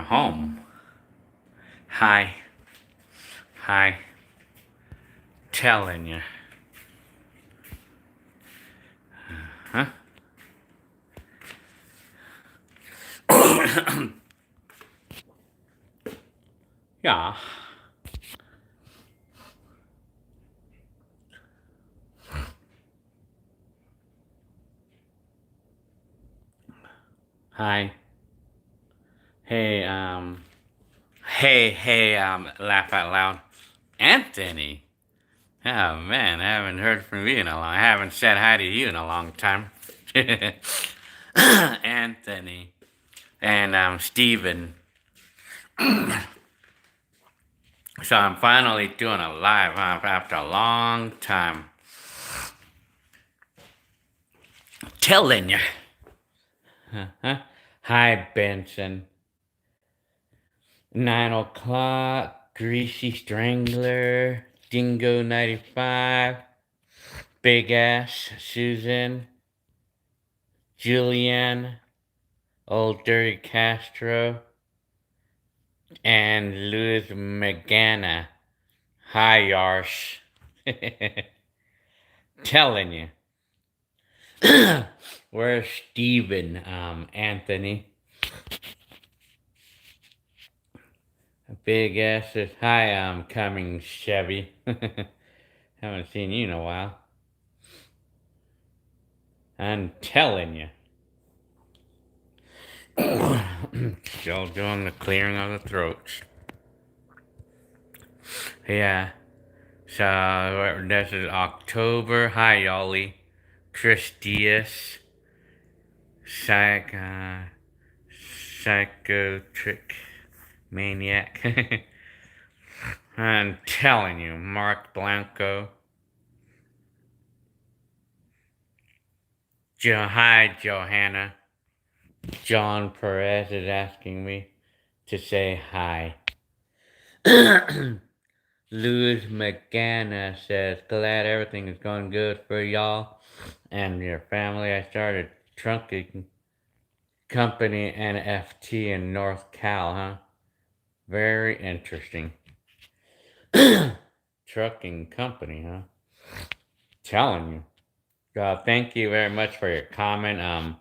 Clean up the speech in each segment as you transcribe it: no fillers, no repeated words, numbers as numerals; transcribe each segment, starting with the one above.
home. Hi. Hi. Telling you. Huh? Yeah. Hi. Hey, laugh out loud. Anthony. Oh, man, I haven't heard from you in a long I haven't said hi to you in a long time. Anthony. And, Steven. So I'm finally doing a live after a long time. Telling you. Hi, Benson. 9 o'clock, Greasy Strangler, Dingo 95, Big Ass Susan, Julian, Old Dirty Castro, and Louis McGanna. Hi, Yarsh. Telling you. Where's Steven, Anthony? Big ass says, hi, I'm coming, Chevy. Haven't seen you in a while. I'm telling you. Still doing the clearing of the throats. Yeah. So, this is October. Hi, Yoli. Chris Diaz. Psychotrick Maniac. I'm telling you, Mark Blanco. Hi, Johanna. John Perez is asking me to say hi. Louis McGanna says, glad everything is going good for y'all and your family. I started trunking company NFT in North Cal, huh? Very interesting. Trucking company, huh? Telling you. Thank you very much for your comment,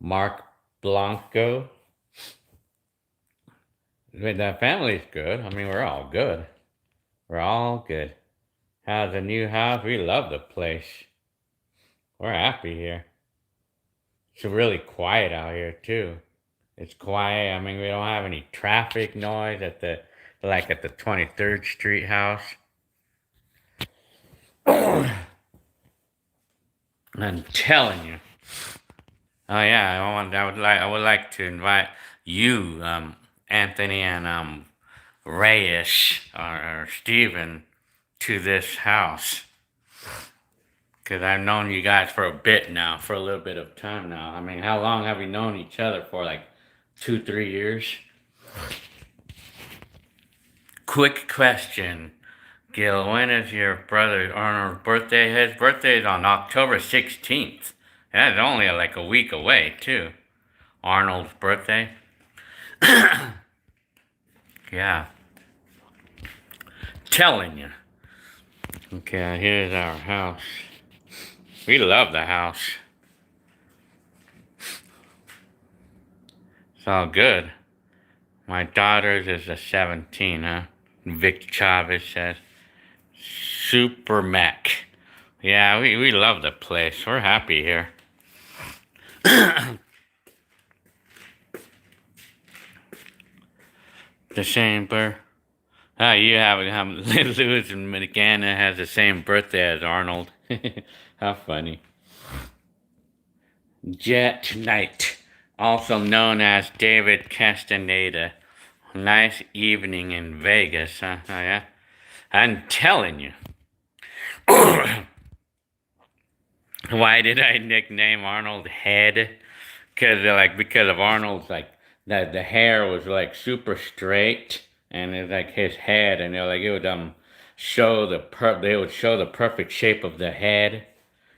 Mark Blanco. The family's good. I mean, we're all good. We're all good. How's the new house? We love the place. We're happy here. It's really quiet out here, too. It's quiet. I mean, we don't have any traffic noise at the 23rd Street house. I'm telling you. Oh yeah, I would like to invite you, Anthony and Reyes or Steven to this house. Because I've known you guys for a bit now, for a little bit of time now. I mean, how long have you known each other for? Like 2-3 years? Quick question, Gil. When is your brother Arnold's birthday? His birthday is on October 16th. That's only like a week away, too. Arnold's birthday. Yeah. Telling you. Okay, here's our house. We love the house. It's all good. My daughter's is a 17, huh? Vic Chavez says. Super Mac. Yeah, we love the place. We're happy here. The same birth. Oh, you have Louis McGanna has the same birthday as Arnold. How funny. Jet Knight, also known as David Castaneda. Nice evening in Vegas, huh? Oh, yeah? I'm telling you. Why did I nickname Arnold Head? Because of Arnold's the hair was like super straight and it's like his head and it would show they would show the perfect shape of the head,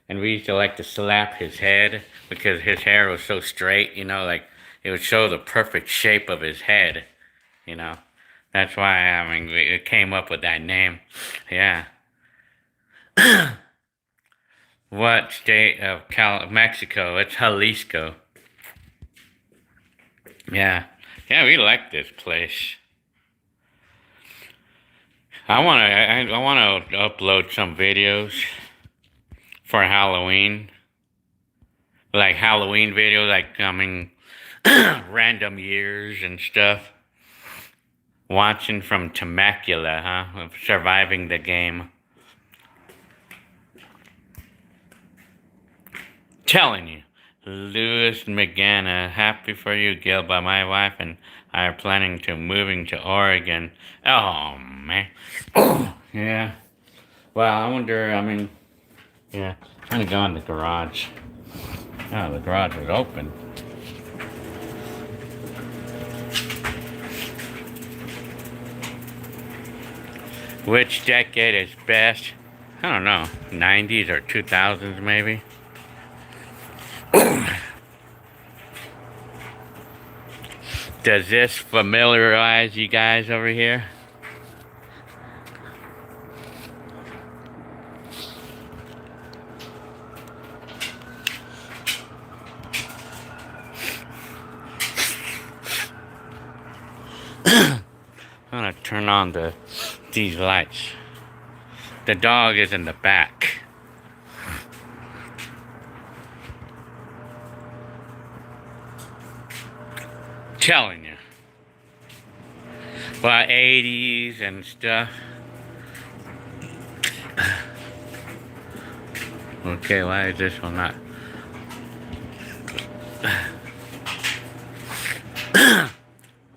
and we used to like to slap his head because his hair was so straight, like it would show the perfect shape of his head. you know. That's why, I mean, it came up with that name. Yeah. What state of Mexico? It's Jalisco. Yeah. Yeah, we like this place. I wanna upload some videos for Halloween. Like Halloween videos, like, I mean, random years and stuff. Watching from Temecula, huh? Of surviving the game. Telling you. Louis McGanna, happy for you, Gil, but my wife and I are planning to moving to Oregon. Oh, man. Yeah. Well, I wonder, I mean, yeah. I'm gonna go in the garage. Oh, the garage is open. Which decade is best? I don't know. 90s or 2000s, maybe? Does this familiarize you guys over here? I'm gonna turn on these lights. The dog is in the back. Telling you. Well, 80s and stuff. Okay, why is this one not?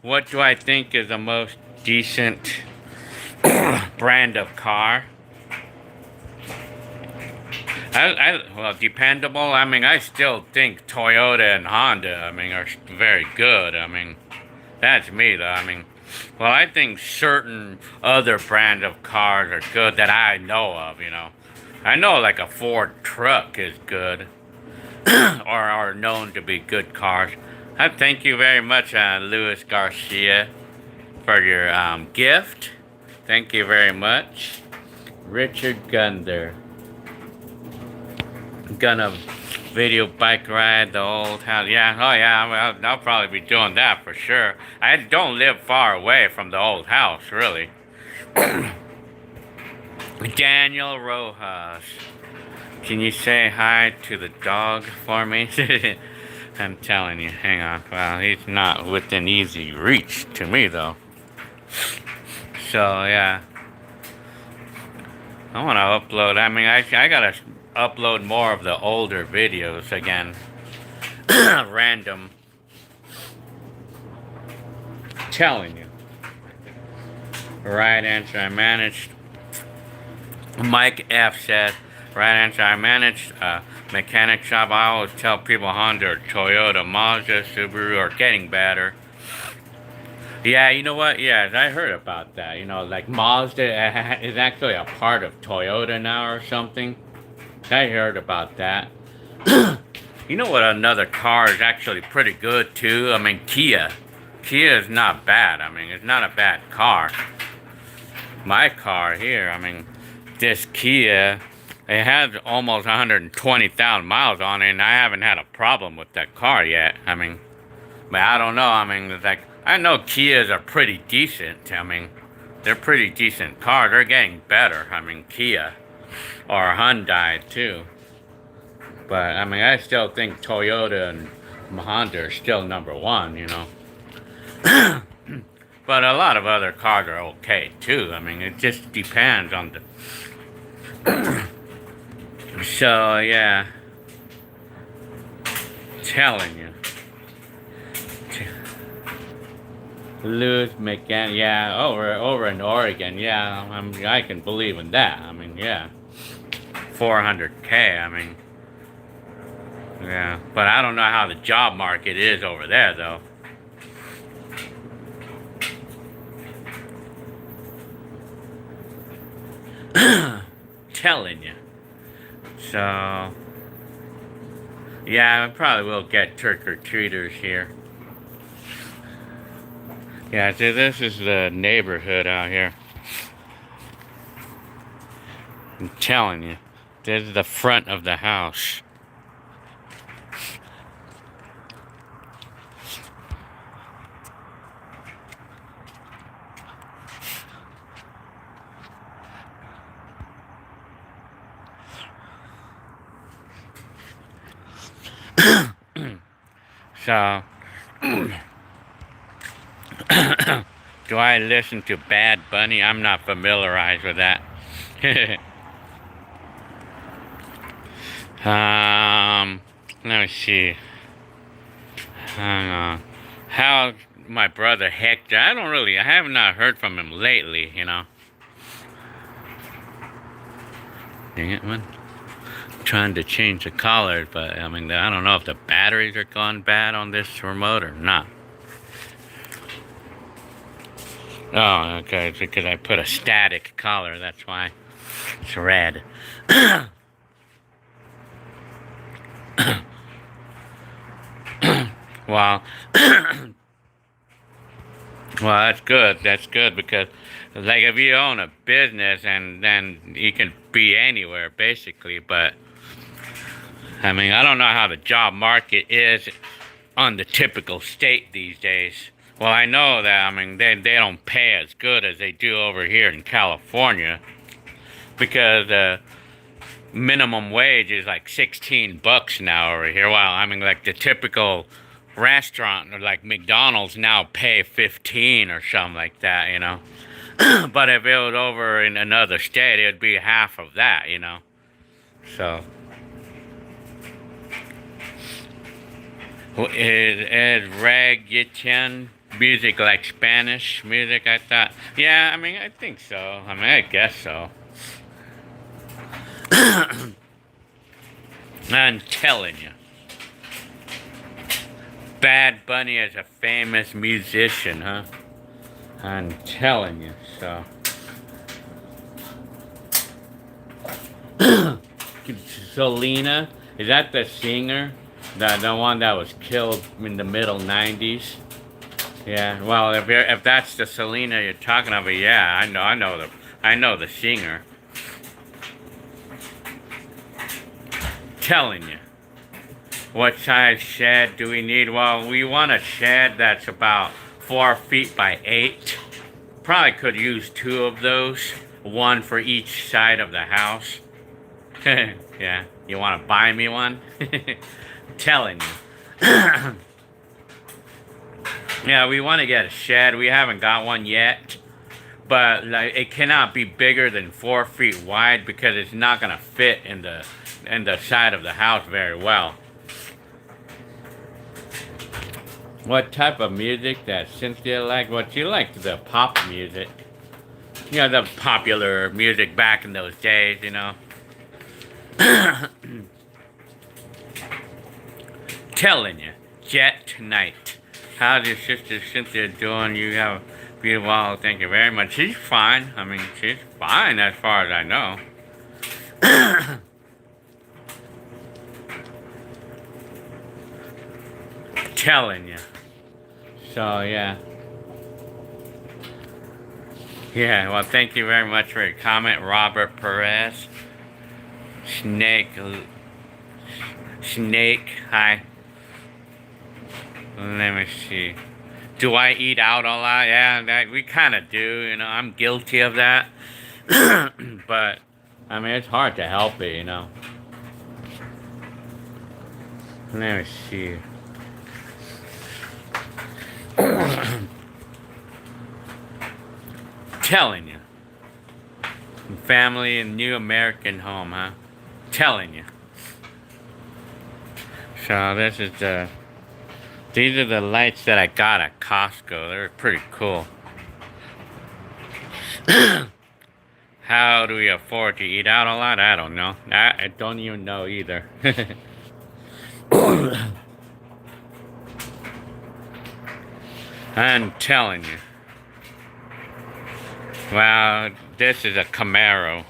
What do I think is the most decent brand of car? Well, dependable. I mean, I still think Toyota and Honda, I mean, are very good. I mean, that's me, though. I mean, well, I think certain other brand of cars are good that I know of, you know. I know, like, a Ford truck is good, or are known to be good cars. I thank you very much, Luis Garcia, for your gift. Thank you very much. Richard Gunder. Gonna video bike ride the old house. Yeah, oh yeah, well, I'll probably be doing that for sure. I don't live far away from the old house, really. Daniel Rojas. Can you say hi to the dog for me? I'm telling you, hang on. Well, he's not within easy reach to me, though. So, yeah. I want to upload. I mean, I gotta upload more of the older videos again. Random. Telling you. Right answer, I managed. Mike F said, right answer, I managed a mechanic shop. I always tell people Honda or Toyota, Mazda, Subaru are getting better. Yeah, you know what? Yeah, I heard about that. You know, like Mazda is actually a part of Toyota now or something. I heard about that. You know what? Another car is actually pretty good too. I mean, Kia. Kia is not bad. I mean, it's not a bad car. My car here, I mean, this Kia, it has almost 120,000 miles on it, and I haven't had a problem with that car yet. I mean, but I don't know. I mean, it's like, I know Kias are pretty decent. I mean, they're pretty decent cars. They're getting better. I mean, Kia or Hyundai too. But I mean, I still think Toyota and Honda are still number one. You know. But a lot of other cars are okay too. I mean, it just depends on the. So yeah, telling you. Louis McGann, yeah, over in Oregon, yeah, I can believe in that. I mean, yeah, 400K. I mean, yeah, but I don't know how the job market is over there, though. Telling you. So, yeah, I probably will get trick-or-treaters here. Yeah, see, this is the neighborhood out here. I'm telling you, this is the front of the house. So, do I listen to Bad Bunny? I'm not familiarized with that. Let me see. Hang on. How my brother Hector? I have not heard from him lately, you know. Dang it, man. Trying to change the color, but I mean, I don't know if the batteries are gone bad on this remote or not. Oh, okay, it's because I put a static color, that's why it's red. Well, well, that's good. That's good because, like, if you own a business and then you can be anywhere basically, but I mean, I don't know how the job market is on the typical state these days. Well, I know that, I mean, they don't pay as good as they do over here in California because minimum wage is like 16 bucks now over here. Well, I mean, like the typical restaurant or like McDonald's now pay 15 or something like that, you know. But if it was over in another state, it would be half of that, you know. So, is reggaeton music like Spanish music? I thought. Yeah, I mean, I think so. I mean, I guess so. I'm telling you. Bad Bunny is a famous musician, huh? I'm telling you, so. Selena, is that the singer? The one that was killed in the middle 90s? Yeah, well, if that's the Selena you're talking about, yeah, I know the singer. Telling you. What size shed do we need? Well, we want a shed that's about 4 feet by 8. Probably could use 2 of those. One for each side of the house. Yeah, you want to buy me one? Telling you. Yeah, we want to get a shed. We haven't got one yet. But like, it cannot be bigger than 4 feet wide because it's not going to fit in the side of the house very well. What type of music that Cynthia like? Well, she liked the pop music. You know, the popular music back in those days, you know. Telling you, Jet Tonight. How's your sister Cynthia doing? You have a beautiful, well, thank you very much. She's fine. I mean, she's fine as far as I know. Telling you. So, yeah. Yeah, well, thank you very much for your comment, Robert Perez. Snake, hi. Let me see. Do I eat out a lot? Yeah, we kind of do, you know. I'm guilty of that. But, I mean, it's hard to help it, you know. Let me see. Telling you. Family and new American home, huh? Telling you. So this is these are the lights that I got at Costco. They're pretty cool. How do we afford to eat out a lot? I don't know. I don't even know either. I'm telling you. Well, this is a Camaro.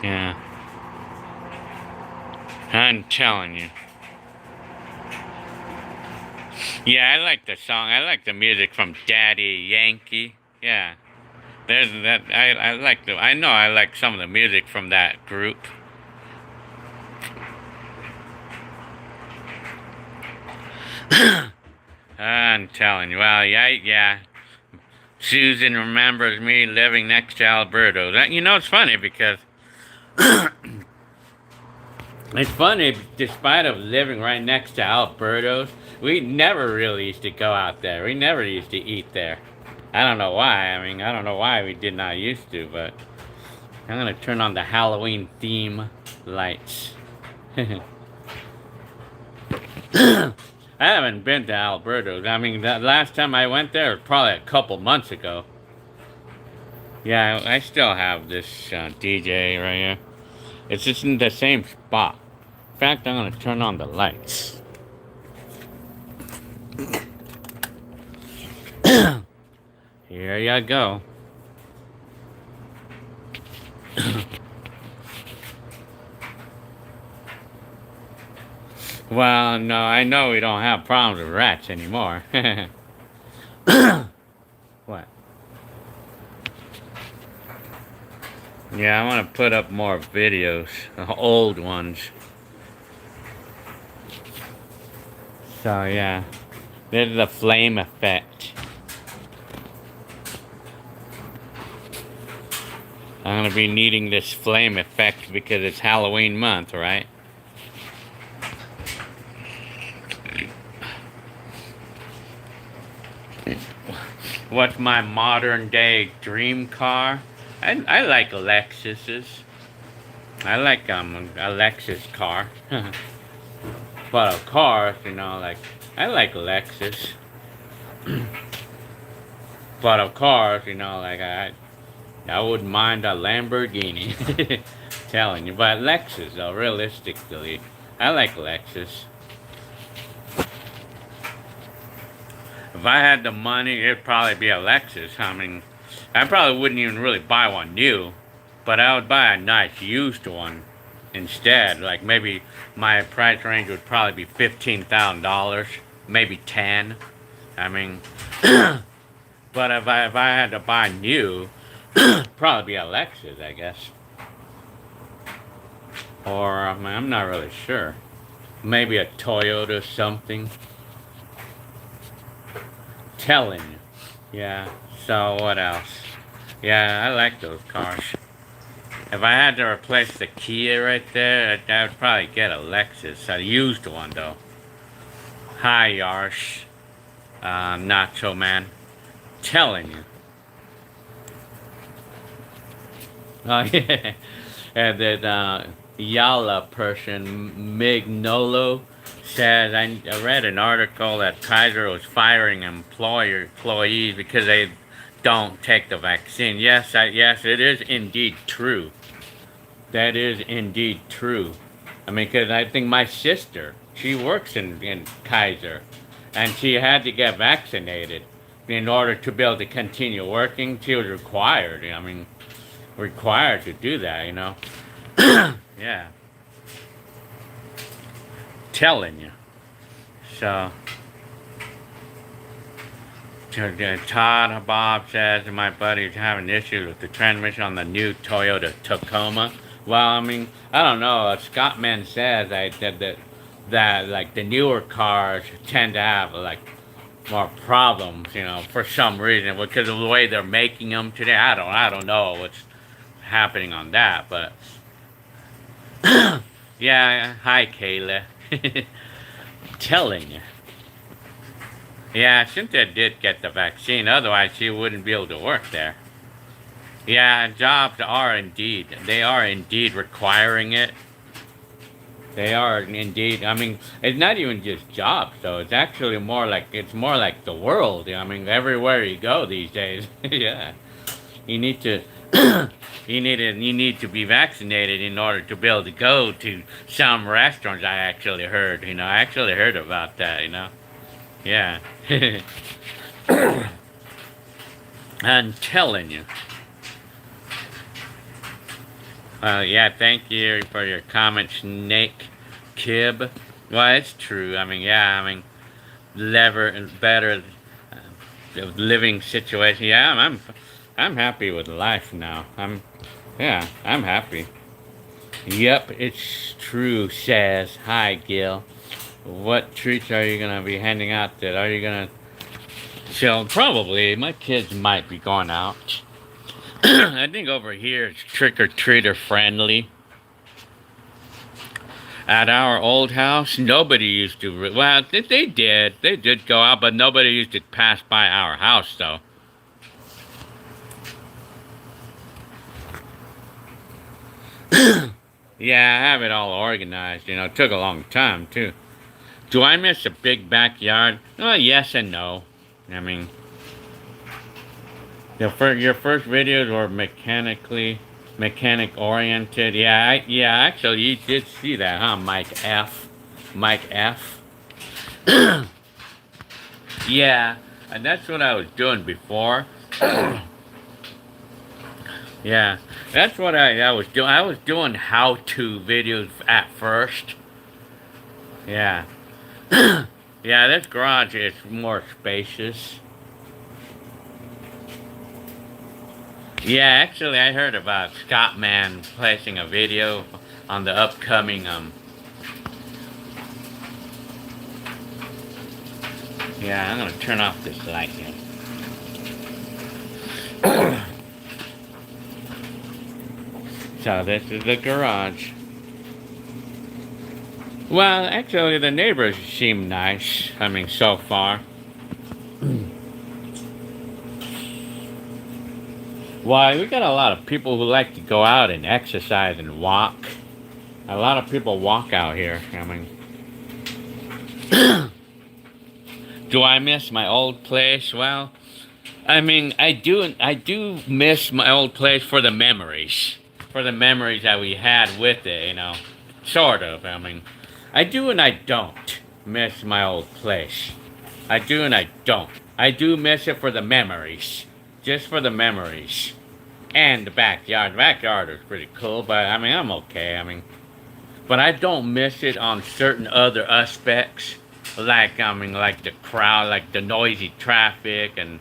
Yeah. I'm telling you. Yeah, I like the song. I like the music from Daddy Yankee. Yeah. There's that. I like the. I know I like some of the music from that group. I'm telling you. Well, yeah. Susan remembers me living next to Alberto. That, it's funny because it's funny. Despite of living right next to Alberto's, we never really used to go out there. We never used to eat there. I don't know why. I mean, I don't know why we did not used to, but I'm gonna turn on the Halloween theme lights. I haven't been to Alberto's. I mean, the last time I went there was probably a couple months ago. Yeah, I still have this DJ right here. It's just in the same spot. In fact, I'm gonna turn on the lights. Here you go. Well, no, I know we don't have problems with rats anymore. What? Yeah, I want to put up more videos, old ones. So yeah, this is the flame effect. I'm gonna be needing this flame effect because it's Halloween month, right? What's my modern day dream car? I like Lexuses. I like a Lexus car. But of course, like I like Lexus. But of course, like I wouldn't mind a Lamborghini. Telling you, but Lexus though, realistically, I like Lexus. If I had the money, it'd probably be a Lexus. I mean, I probably wouldn't even really buy one new, but I would buy a nice used one instead. Like maybe my price range would probably be $15,000, maybe 10. I mean, but if I had to buy new, probably be a Lexus, I guess. Or I mean, I'm not really sure. Maybe a Toyota something. Telling you. Yeah. So what else? Yeah, I like those cars. If I had to replace the Kia right there, I would probably get a Lexus, a used one though. Hi, Yarsh. Nacho Man. Telling you. Oh yeah. And then Yala person, Mignolo, says I read an article that Kaiser was firing employees because they don't take the vaccine. Yes, yes, it is indeed true. That is indeed true. I mean, because I think my sister, she works in Kaiser, and she had to get vaccinated in order to be able to continue working. She was required. I mean, required to do that. Yeah. Telling you. So, Todd Bob says my buddy's having issues with the transmission on the new Toyota Tacoma. Well, I mean, I don't know. Scottman says that like the newer cars tend to have like more problems, for some reason because of the way they're making them today. I don't know what's happening on that, but yeah. Hi, Kayla. Telling you. Yeah, Cynthia did get the vaccine. Otherwise, she wouldn't be able to work there. Yeah, jobs they are indeed requiring it. They are indeed. I mean, it's not even just jobs, though. It's more like the world. I mean, everywhere you go these days. Yeah, you need to. You need to be vaccinated in order to be able to go to some restaurants. I actually heard. I actually heard about that. Yeah. I'm telling you. Yeah, thank you for your comment, Snake Kib. Well, it's true. I mean, yeah, I mean, lever and better living situation. Yeah, I'm happy with life now. I'm happy. Yep, it's true, says. Hi, Gil. What treats are you gonna be handing out that? Are you gonna chill? Probably. My kids might be going out. I think over here it's trick or treater friendly. At our old house, nobody used to. Well, they did. They did go out, but nobody used to pass by our house, though. Yeah, I have it all organized. You know, it took a long time, too. Do I miss a big backyard? Yes and no. I mean, your first videos were mechanic oriented. Yeah, actually, you did see that, huh, Mike F? Mike F? Yeah, and that's what I was doing before. Yeah, that's what I was doing. I was doing how-to videos at first. Yeah. Yeah, this garage is more spacious. Yeah, actually, I heard about Scott Man placing a video on the upcoming, Yeah, I'm gonna turn off this light here. So this is the garage. Well, actually, the neighbors seem nice. I mean, so far. Why, we got a lot of people who like to go out and exercise and walk. A lot of people walk out here. I mean, do I miss my old place? Well, I mean, I do miss my old place for the memories. For the memories that we had with it, you know. Sort of, I mean. I do and I don't miss my old place. I do and I don't. I do miss it for the memories. Just for the memories. And the backyard. The backyard is pretty cool, but I mean, I'm okay. I mean, but I don't miss it on certain other aspects. Like, I mean, like the crowd, like the noisy traffic and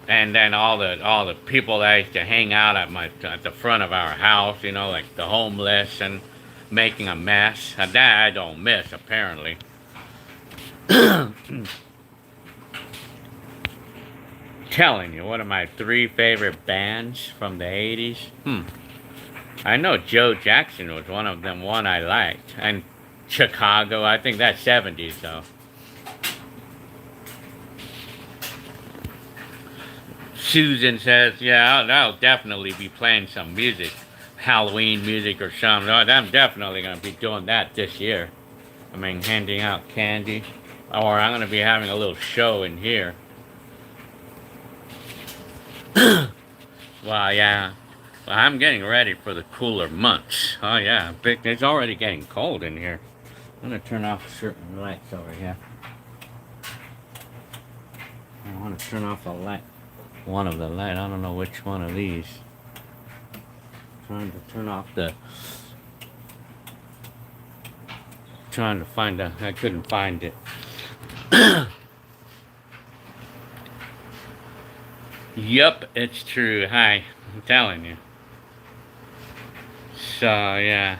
then all the people that used to hang out at the front of our house, you know, like the homeless and making a mess. That I don't miss, apparently. Telling you, one of my 3 favorite bands from the 80s. I know Joe Jackson was one of them, one I liked. And Chicago, I think that's 70s, though. Susan says, yeah, I'll definitely be playing some music. Halloween music or something. I'm definitely going to be doing that this year. I mean, handing out candy. Or I'm going to be having a little show in here. Well, yeah. Well, I'm getting ready for the cooler months. Oh, yeah. It's already getting cold in here. I'm going to turn off certain lights over here. I want to turn off the light. One of the lights. I don't know which one of these. Trying to turn off the... Trying to find a... I couldn't find it. Yup, it's true. Hi. I'm telling you. So, yeah.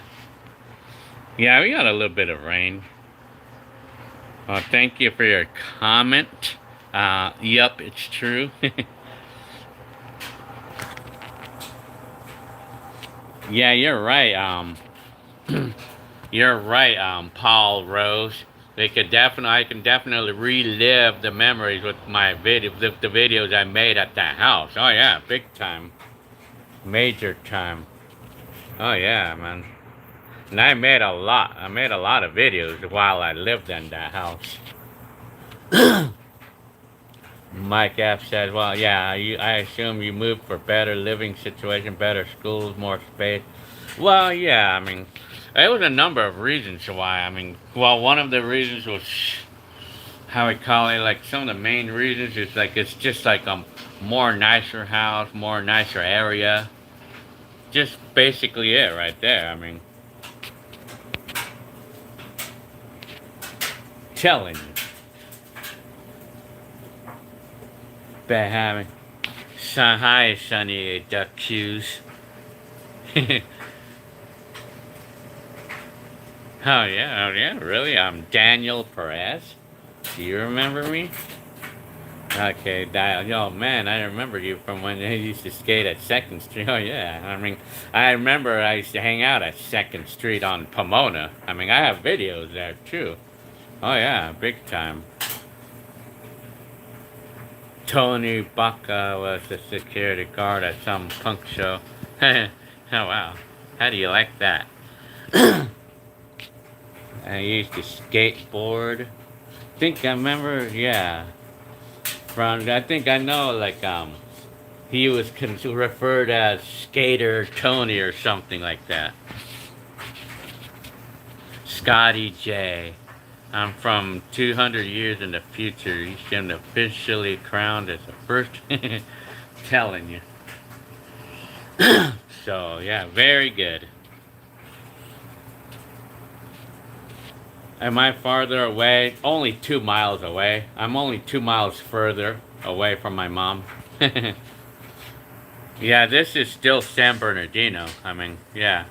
Yeah, we got a little bit of rain. Thank you for your comment. Yup, it's true. Yeah, you're right. You're right, Paul Rose. I can definitely relive the memories with my the videos I made at that house. Oh yeah, big time, major time. Oh yeah, man. And I made a lot. I made a lot of videos while I lived in that house. Mike F says, well, yeah, I assume you moved for better living situation, better schools, more space. Well, yeah, I mean, there was a number of reasons why. I mean, well, one of the reasons was, how we call it, like some of the main reasons is like, it's just like a more nicer house, more nicer area. Just basically it right there, I mean. Telling you. having. Hi, Sonny Duck Shoes. Oh yeah, really? I'm Daniel Perez. Do you remember me? Okay, oh man, I remember you from when I used to skate at Second Street. Oh yeah, I mean, I remember I used to hang out at Second Street on Pomona. I mean, I have videos there too. Oh yeah, big time. Tony Baca was the security guard at some punk show. Oh wow, how do you like that? I used to skateboard. Think I remember, yeah. From I think I know, like he was referred as Skater Tony or something like that. Scotty J. I'm from 200 years in the future. He's been officially crowned as the first. Telling you. So yeah, very good. Am I farther away? Only 2 miles away. I'm only 2 miles further away from my mom. Yeah, this is still San Bernardino. I mean, yeah.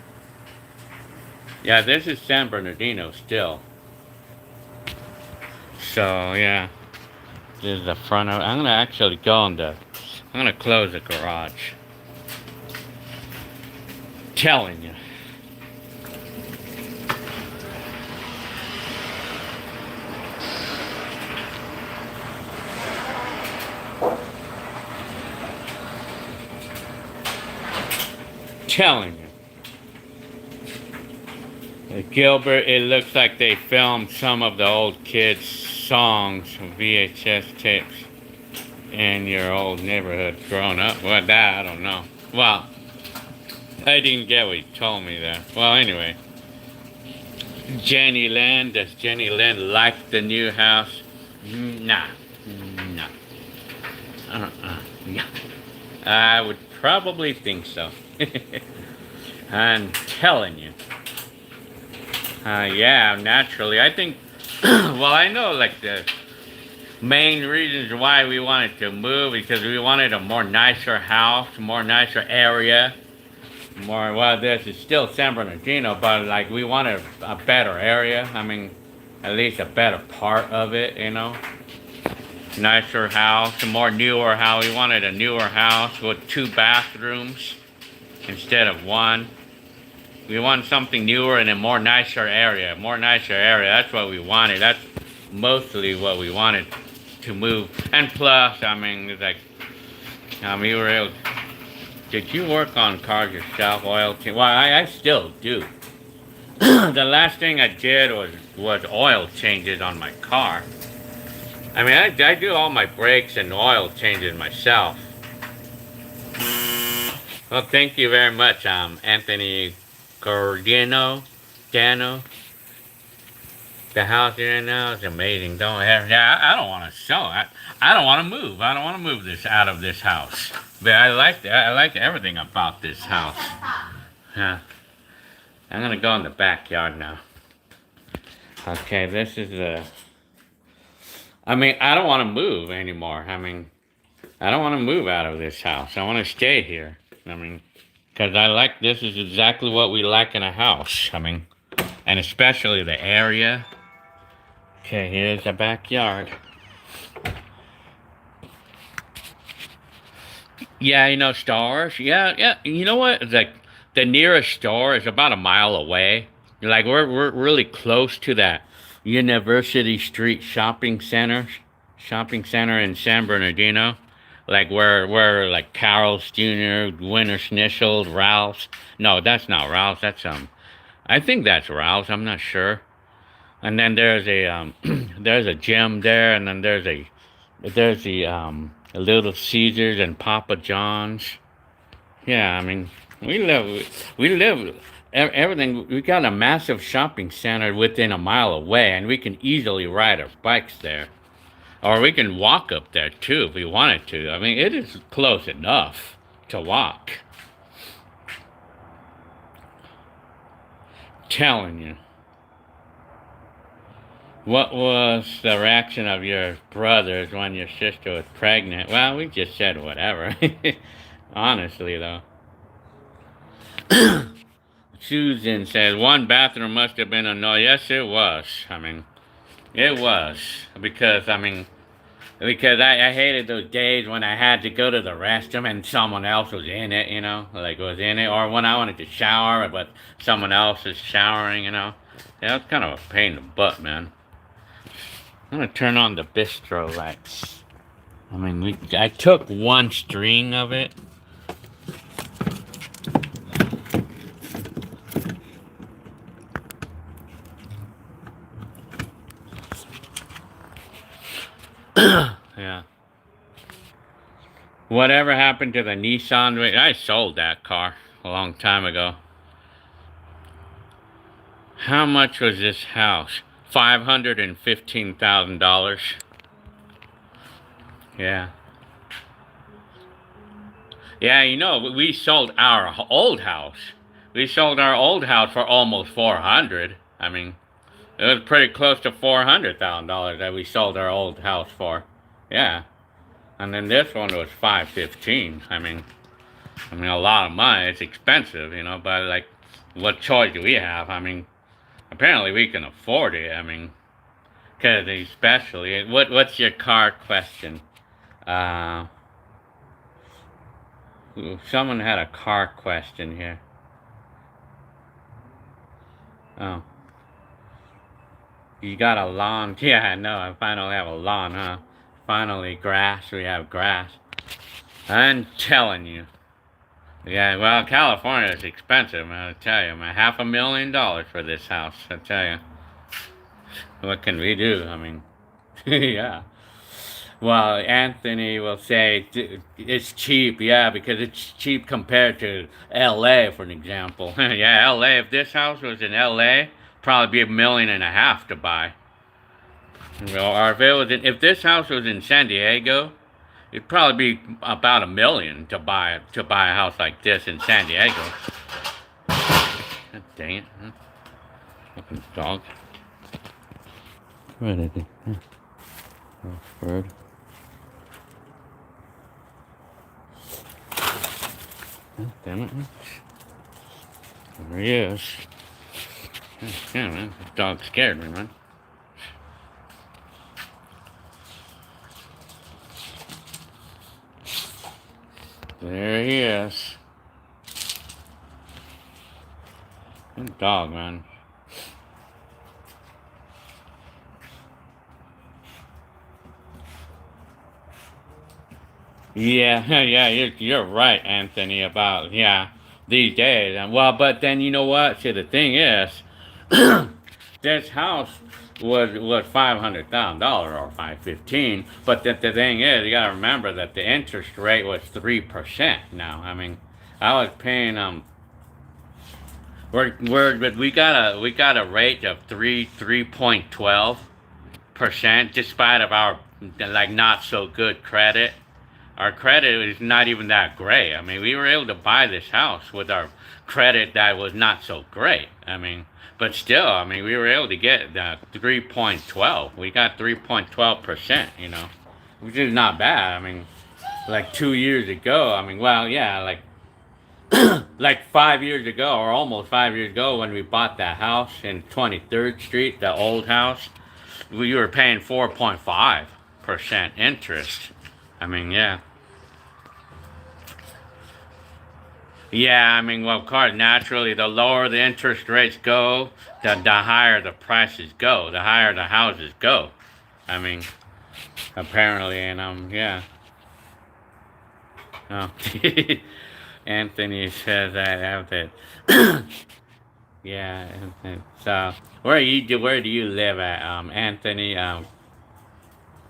Yeah, this is San Bernardino still. So, yeah. This is the front of it. I'm going to actually go in the... I'm going to close the garage. Telling you. Telling you. Gilbert, it looks like they filmed some of the old kids' songs, VHS tapes, in your old neighborhood growing up. Well, that, I don't know. Well, I didn't get what he told me there. Well, anyway. Jenny Lynn, does Jenny Lynn like the new house? Nah. No. No. I would probably think so. I'm telling you. Yeah, naturally. I think, well, I know like the main reasons why we wanted to move because we wanted a more nicer house, more nicer area. More, well, this is still San Bernardino, but like we wanted a better area. I mean, at least a better part of it, you know. Nicer house, a more newer house. We wanted a newer house with 2 bathrooms instead of 1. We want something newer and a more nicer area. More nicer area. That's what we wanted. That's mostly what we wanted to move. And plus, I mean, it's like, we were able. Did you work on cars yourself, oil change? Well, I still do. The last thing I did was oil changes on my car. I mean, I do all my brakes and oil changes myself. Well, thank you very much, Anthony Gordino, Dano. The house you're in now is amazing. I don't want to sell it. I don't want to move. I don't want to move this out of this house. But I like that. I like everything about this house. Yeah. I'm gonna go in the backyard now. Okay, this is the. I mean, I don't want to move anymore. I mean, I don't want to move out of this house. I want to stay here. I mean, because I like this is exactly what we like in a house. I mean, and especially the area. Okay, here's the backyard. Yeah, you know, stores. Yeah. You know what? It's like the nearest store is about a mile away. Like we're really close to that University Street shopping center in San Bernardino. Like where like Carl's Jr., Winter Schnitzels, Ralph's. No, that's not Ralph's. That's I think that's Ralph's. I'm not sure. And then there's a there's a gym there, and then there's the Little Caesars and Papa John's. Yeah, I mean we live everything. We got a massive shopping center within a mile away, and we can easily ride our bikes there, or we can walk up there too if we wanted to. I mean, it is close enough to walk. Telling you. What was the reaction of your brothers when your sister was pregnant? Well, we just said whatever. Honestly, though. Susan says one bathroom must have been a no. Yes, it was. I mean, it was because I hated those days when I had to go to the restroom and someone else was in it, like was in it, or when I wanted to shower but someone else is showering, Yeah, it's kind of a pain in the butt, man. I'm gonna turn on the bistro lights. I took one string of it. Yeah. Whatever happened to the Nissan? I sold that car a long time ago. How much was this house? $515,000. Yeah. Yeah, we sold our old house. We sold our old house for almost 400. It was pretty close to $400,000 that we sold our old house for. Yeah. And then this one was 515. A lot of money. It's expensive, but like what choice do we have? Apparently we can afford it. Cause especially what's your car question? Uh Someone had a car question here. Oh. You got a lawn? Yeah, I know. I finally have a lawn, huh? Finally, grass. We have grass. I'm telling you. Yeah, well, California is expensive, man. I tell you, man. $500,000 for this house. I tell you. What can we do? Yeah. Well, Anthony will say it's cheap, yeah, because it's cheap compared to L.A., for an example. Yeah, L.A. If this house was in L.A., probably be $1.5 million to buy. Or if this house was in San Diego, it'd probably be about $1 million to buy a house like this in San Diego. God dang it! Huh? Fucking dog. What is it? Oh, bird. Oh, damn it! There he is. Yeah, man, this dog scared me, man. There he is. Good dog, man. Yeah, yeah, you're right, Anthony, about, yeah, these days. And well, but then you know what? See, the thing is, this house was $500,000 or 515. But the thing is, you gotta remember that the interest rate was 3% now. I was paying we got a rate of 3.12%, despite of our like not so good credit. Our credit is not even that great. We were able to buy this house with our credit that was not so great. But still, we were able to get 3.12. We got 3.12%, which is not bad. Like 2 years ago, well, yeah, like 5 years ago, or almost 5 years ago, when we bought that house in 23rd Street, the old house, we were paying 4.5% interest. Yeah. Yeah, well, of course, naturally, the lower the interest rates go, the higher the prices go, the higher the houses go. I mean, Apparently, and yeah. Oh. Anthony says I have it. Yeah, so where do you live at, Anthony,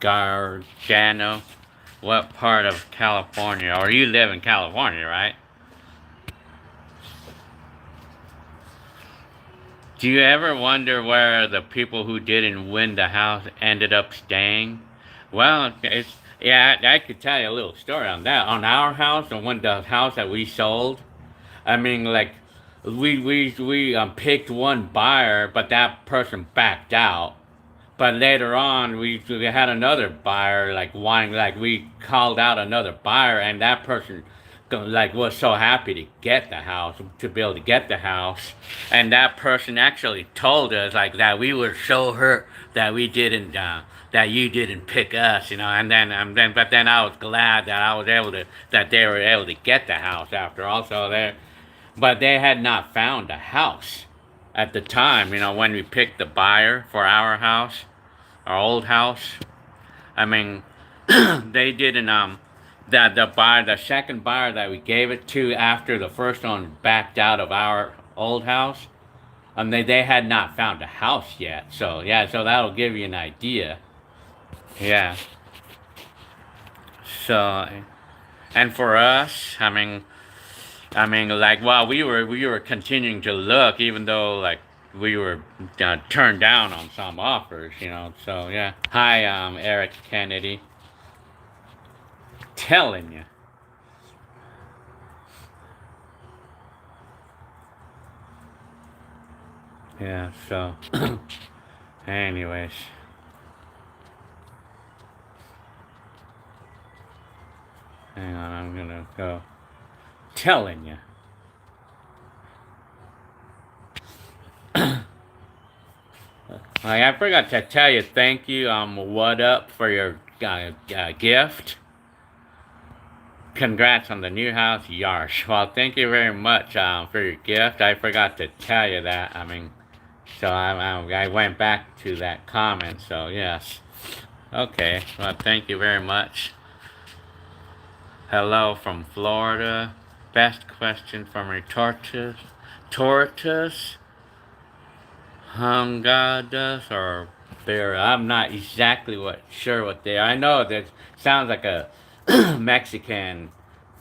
Gargano? What part of California? Or you live in California, right? Do you ever wonder where the people who didn't win the house ended up staying? Well, yeah, I could tell you a little story on that. On our house, the house that we sold, like we picked one buyer, but that person backed out. but later on, we had another buyer like wanting, like we called out another buyer, and that person like was so happy to get the house, to be able to get the house, and that person actually told us like that we were so hurt that we didn't that you didn't pick us, you know. But then I was glad that I was able to, that they were able to get the house after all. So there, but they had not found a house at the time, you know, when we picked the buyer for our house, our old house. I mean, they didn't the second buyer that we gave it to after the first one backed out of our old house, they had not found a house yet. So yeah, so that'll give you an idea. Yeah. So, and for us, like while we were continuing to look, even though like we were turned down on some offers, you know. So yeah. Hi, Eric Kennedy. Telling you. Yeah. So, anyways, hang on. I'm gonna go. Telling you. Like, I forgot to tell you, thank you, what up for your gift. Congrats on the new house, Yarsh. Well, thank you very much for your gift. I forgot to tell you that. So I went back to that comment, so yes. Okay, well, thank you very much. Hello from Florida. Best question from Retortus. Tortus? Hungadas or bear. I'm not exactly sure what they are. I know that sounds like a Mexican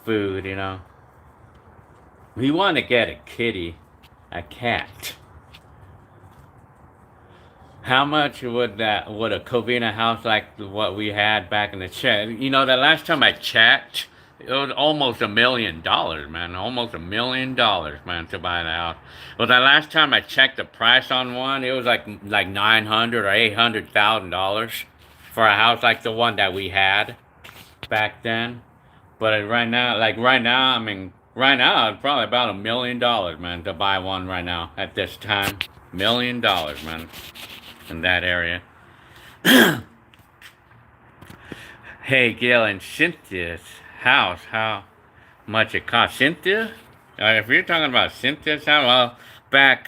food, you know. We want to get a cat. How much would a Covina house like what we had back in the check? You know, the last time I checked, it was almost $1 million, man. Almost $1 million, man, to buy the house. Well, the last time I checked the price on one, it was like $900,000 or $800,000 for a house like the one that we had back then. But right now, right now, it's probably about $1 million, man, to buy one right now at this time. $1 million, man, in that area. Hey, Gail and Cynthia's house, how much it cost? Cynthia? If you're talking about Cynthia's house, well, back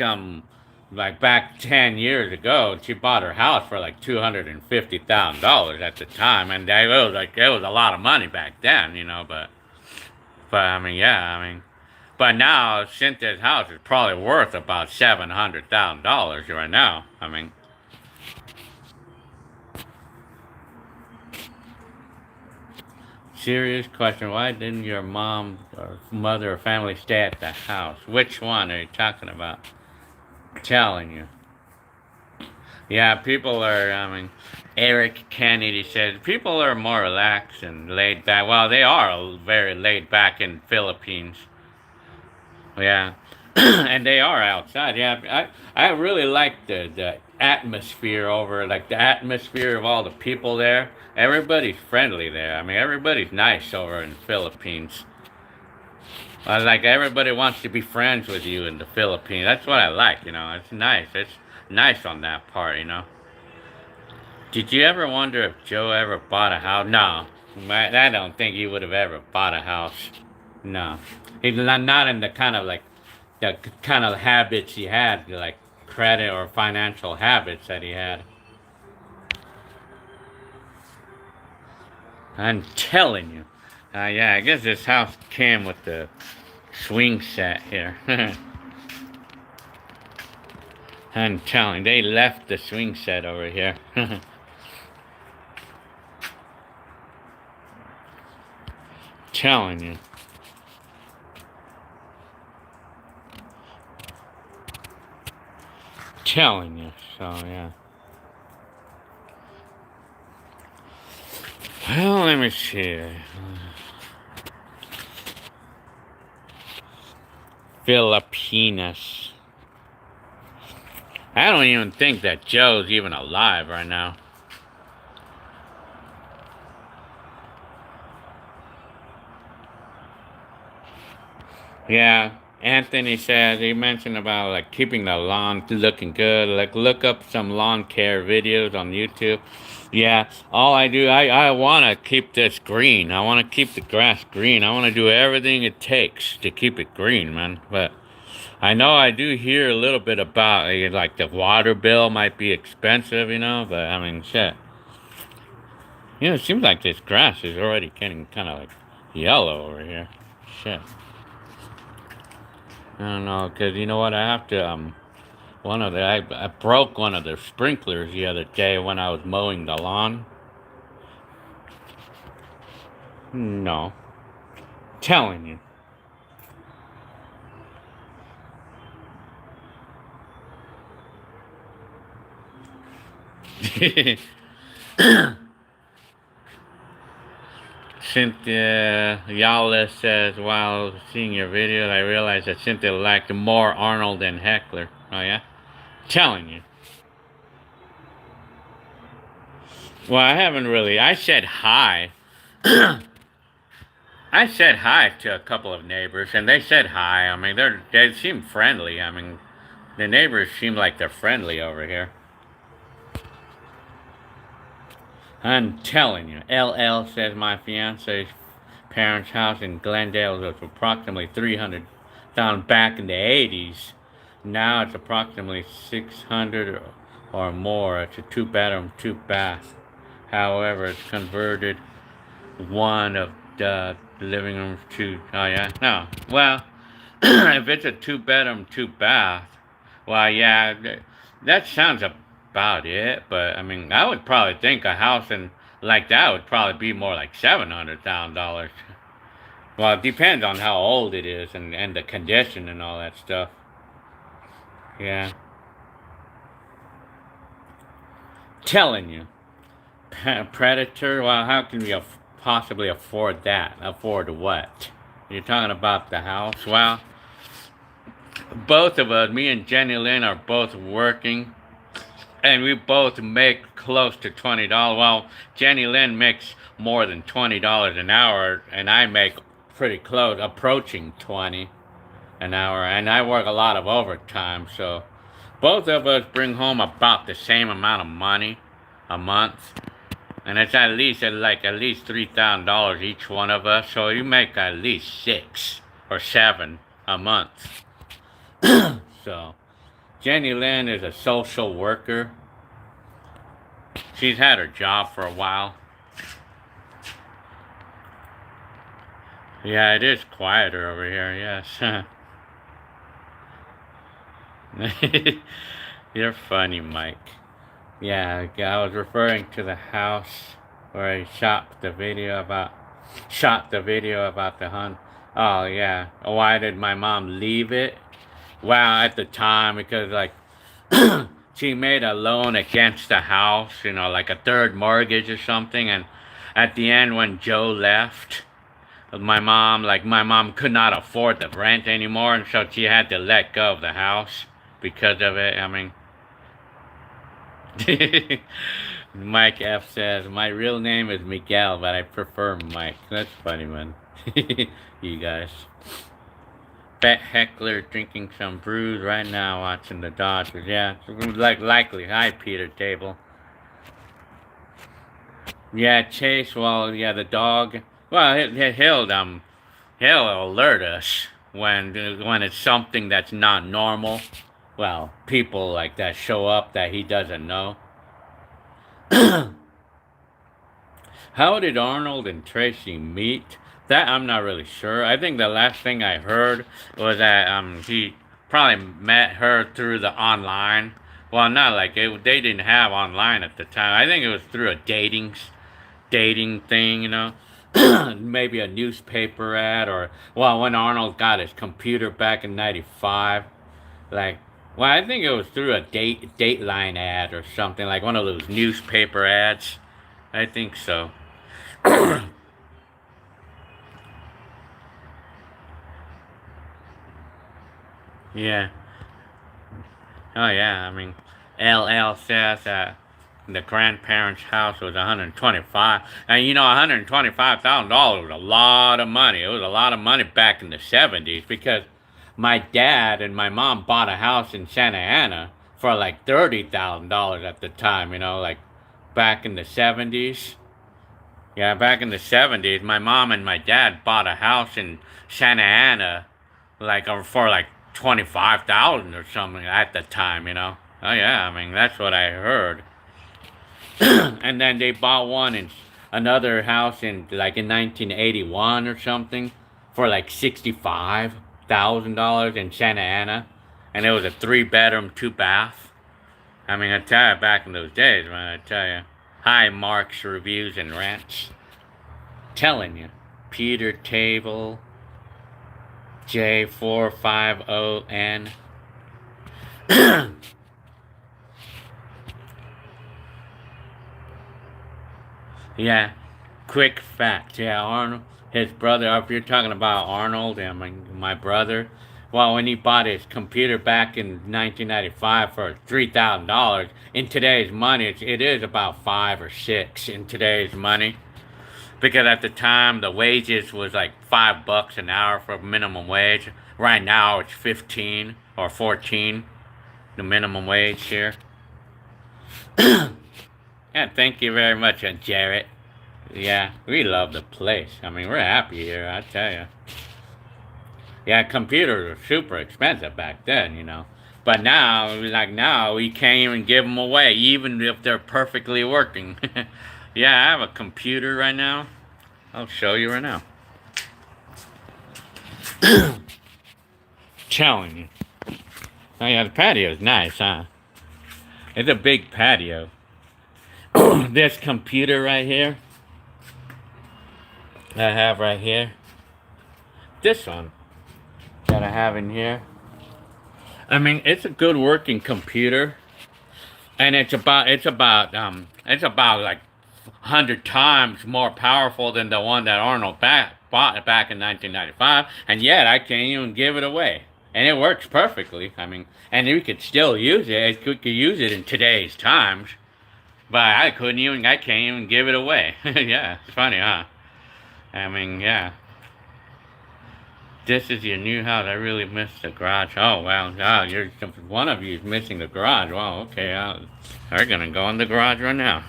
10 years ago, she bought her house for like $250,000 at the time, and it was a lot of money back then, you know. But but now Cynthia's house is probably worth about $700,000 right now. Serious question. Why didn't your mom or mother or family stay at the house? Which one are you talking about? Telling you. Yeah, people are, Eric Kennedy said people are more relaxed and laid back. Well, they are very laid back in Philippines. Yeah. And they are outside. Yeah, I really like the atmosphere over, like the atmosphere of all the people there. Everybody's friendly there. Everybody's nice over in the Philippines. Like everybody wants to be friends with you in the Philippines. That's what I like, you know. It's nice. It's nice on that part, you know. Did you ever wonder if Joe ever bought a house? No, I don't think he would have ever bought a house. No, he's not in the kind of habits he had, like credit or financial habits that he had. I'm telling you. Yeah, I guess this house came with the swing set here. I'm telling you, they left the swing set over here. Telling you. Telling you. So, yeah. Well, let me see. Filipinas. I don't even think that Joe's even alive right now. Yeah, Anthony says he mentioned about like keeping the lawn looking good. Like look up some lawn care videos on YouTube. Yeah, all I do, I want to keep this green. I want to keep the grass green. I want to do everything it takes to keep it green, man. But I know I do hear a little bit about like the water bill might be expensive, you know. But I mean, shit. You know, it seems like this grass is already getting kind of like yellow over here. Shit. I don't know, cause you know what? I have to I broke one of the sprinklers the other day when I was mowing the lawn. No, telling you. Cynthia Yala says, while seeing your videos, I realized that Cynthia liked more Arnold than Heckler. Oh yeah, telling you. Well, I haven't really. I said hi. I said hi to a couple of neighbors, and they said hi. I mean, they seem friendly. I mean, the neighbors seem like they're friendly over here. I'm telling you, LL says my fiance's parents' house in Glendale was approximately 300,000 back in the 80s. Now it's approximately 600 or more. It's a two-bedroom, two-bath. However, it's converted one of the living rooms to. Oh yeah, no. Well, if it's a two-bedroom, two-bath, well, yeah, that sounds about it. But I mean, I would probably think a house in like that would probably be more like $700,000. Well, it depends on how old it is and the condition and all that stuff. Yeah, telling you, Predator. Well, how can we possibly afford that? Afford what? You're talking about the house. Well, both of us, me and Jenny Lynn, are both working and we both make close to $20. Well, Jenny Lynn makes more than $20 an hour, and I make pretty close, approaching 20 an hour, and I work a lot of overtime. So both of us bring home about the same amount of money a month, and it's at least $3,000 each one of us. So you make at least 6 or 7 a month. So Jenny Lynn is a social worker. She's had her job for a while. Yeah, it is quieter over here, yes. You're funny, Mike. Yeah, I was referring to the house where I shot the video about the hunt. Oh yeah. Why did my mom leave it? Well, at the time, because like she made a loan against the house, you know, like a third mortgage or something, and at the end when Joe left, my mom could not afford the rent anymore, and so she had to let go of the house because of it. I mean, Mike F says my real name is Miguel, but I prefer Mike. That's funny, man. You guys. Bet Heckler drinking some brews right now, watching the Dodgers. Yeah, like likely. Hi, Peter Table. Yeah, Chase. Well, yeah, the dog. Well, he'll alert us when it's something that's not normal. Well, people like that show up that he doesn't know. How did Arnold and Tracy meet? That I'm not really sure. I think the last thing I heard was that he probably met her through the online. Well, not like they didn't have online at the time. I think it was through a dating thing, you know. Maybe a newspaper ad or well, when Arnold got his computer back in '95, like well, I think it was through a Dateline ad or something like one of those newspaper ads. I think so. Yeah. Oh yeah, I mean, LL says that the grandparents' house was 125, and you know, $125,000 was a lot of money. It was a lot of money back in the 70s because my dad and my mom bought a house in Santa Ana for like $30,000 at the time. You know, like back in the 70s. Yeah, back in the 70s, my mom and my dad bought a house in Santa Ana, like for like 25,000 or something at the time, you know. Oh yeah, I mean that's what I heard. And then they bought one in another house in like in 1981 or something for like $65,000 in Santa Ana, and it was a 3 bedroom, 2 bath. I mean, I tell you, back in those days, man, I tell you, high marks, reviews, and rents. Telling you, Peter Table, J450N. Yeah, quick fact. Yeah, Arnold, his brother. If you're talking about Arnold, I mean my brother. Well, when he bought his computer back in 1995 for $3,000, in today's money, it is about 5 or 6 in today's money. Because at the time the wages was like $5 an hour for minimum wage. Right now it's 15 or 14, the minimum wage here. Yeah, thank you very much, Jarrett. Yeah, we love the place. I mean, we're happy here, I tell you. Yeah, computers were super expensive back then, you know. But now, like now, we can't even give them away, even if they're perfectly working. Yeah, I have a computer right now. I'll show you right now. Telling you. Oh yeah, the patio's nice, huh? It's a big patio. This computer right here, that I have right here. This one that I have in here. I mean, it's a good working computer, and it's about like 100 times more powerful than the one that Arnold bought back in 1995, and yet I can't even give it away. And it works perfectly. I mean, and you could still use it. You could use it in today's times, but I can't even give it away. Yeah, it's funny, huh? I mean, yeah. This is your new house. I really missed the garage. Oh, wow. Oh, one of you is missing the garage. Wow, okay. We're going to go in the garage right now.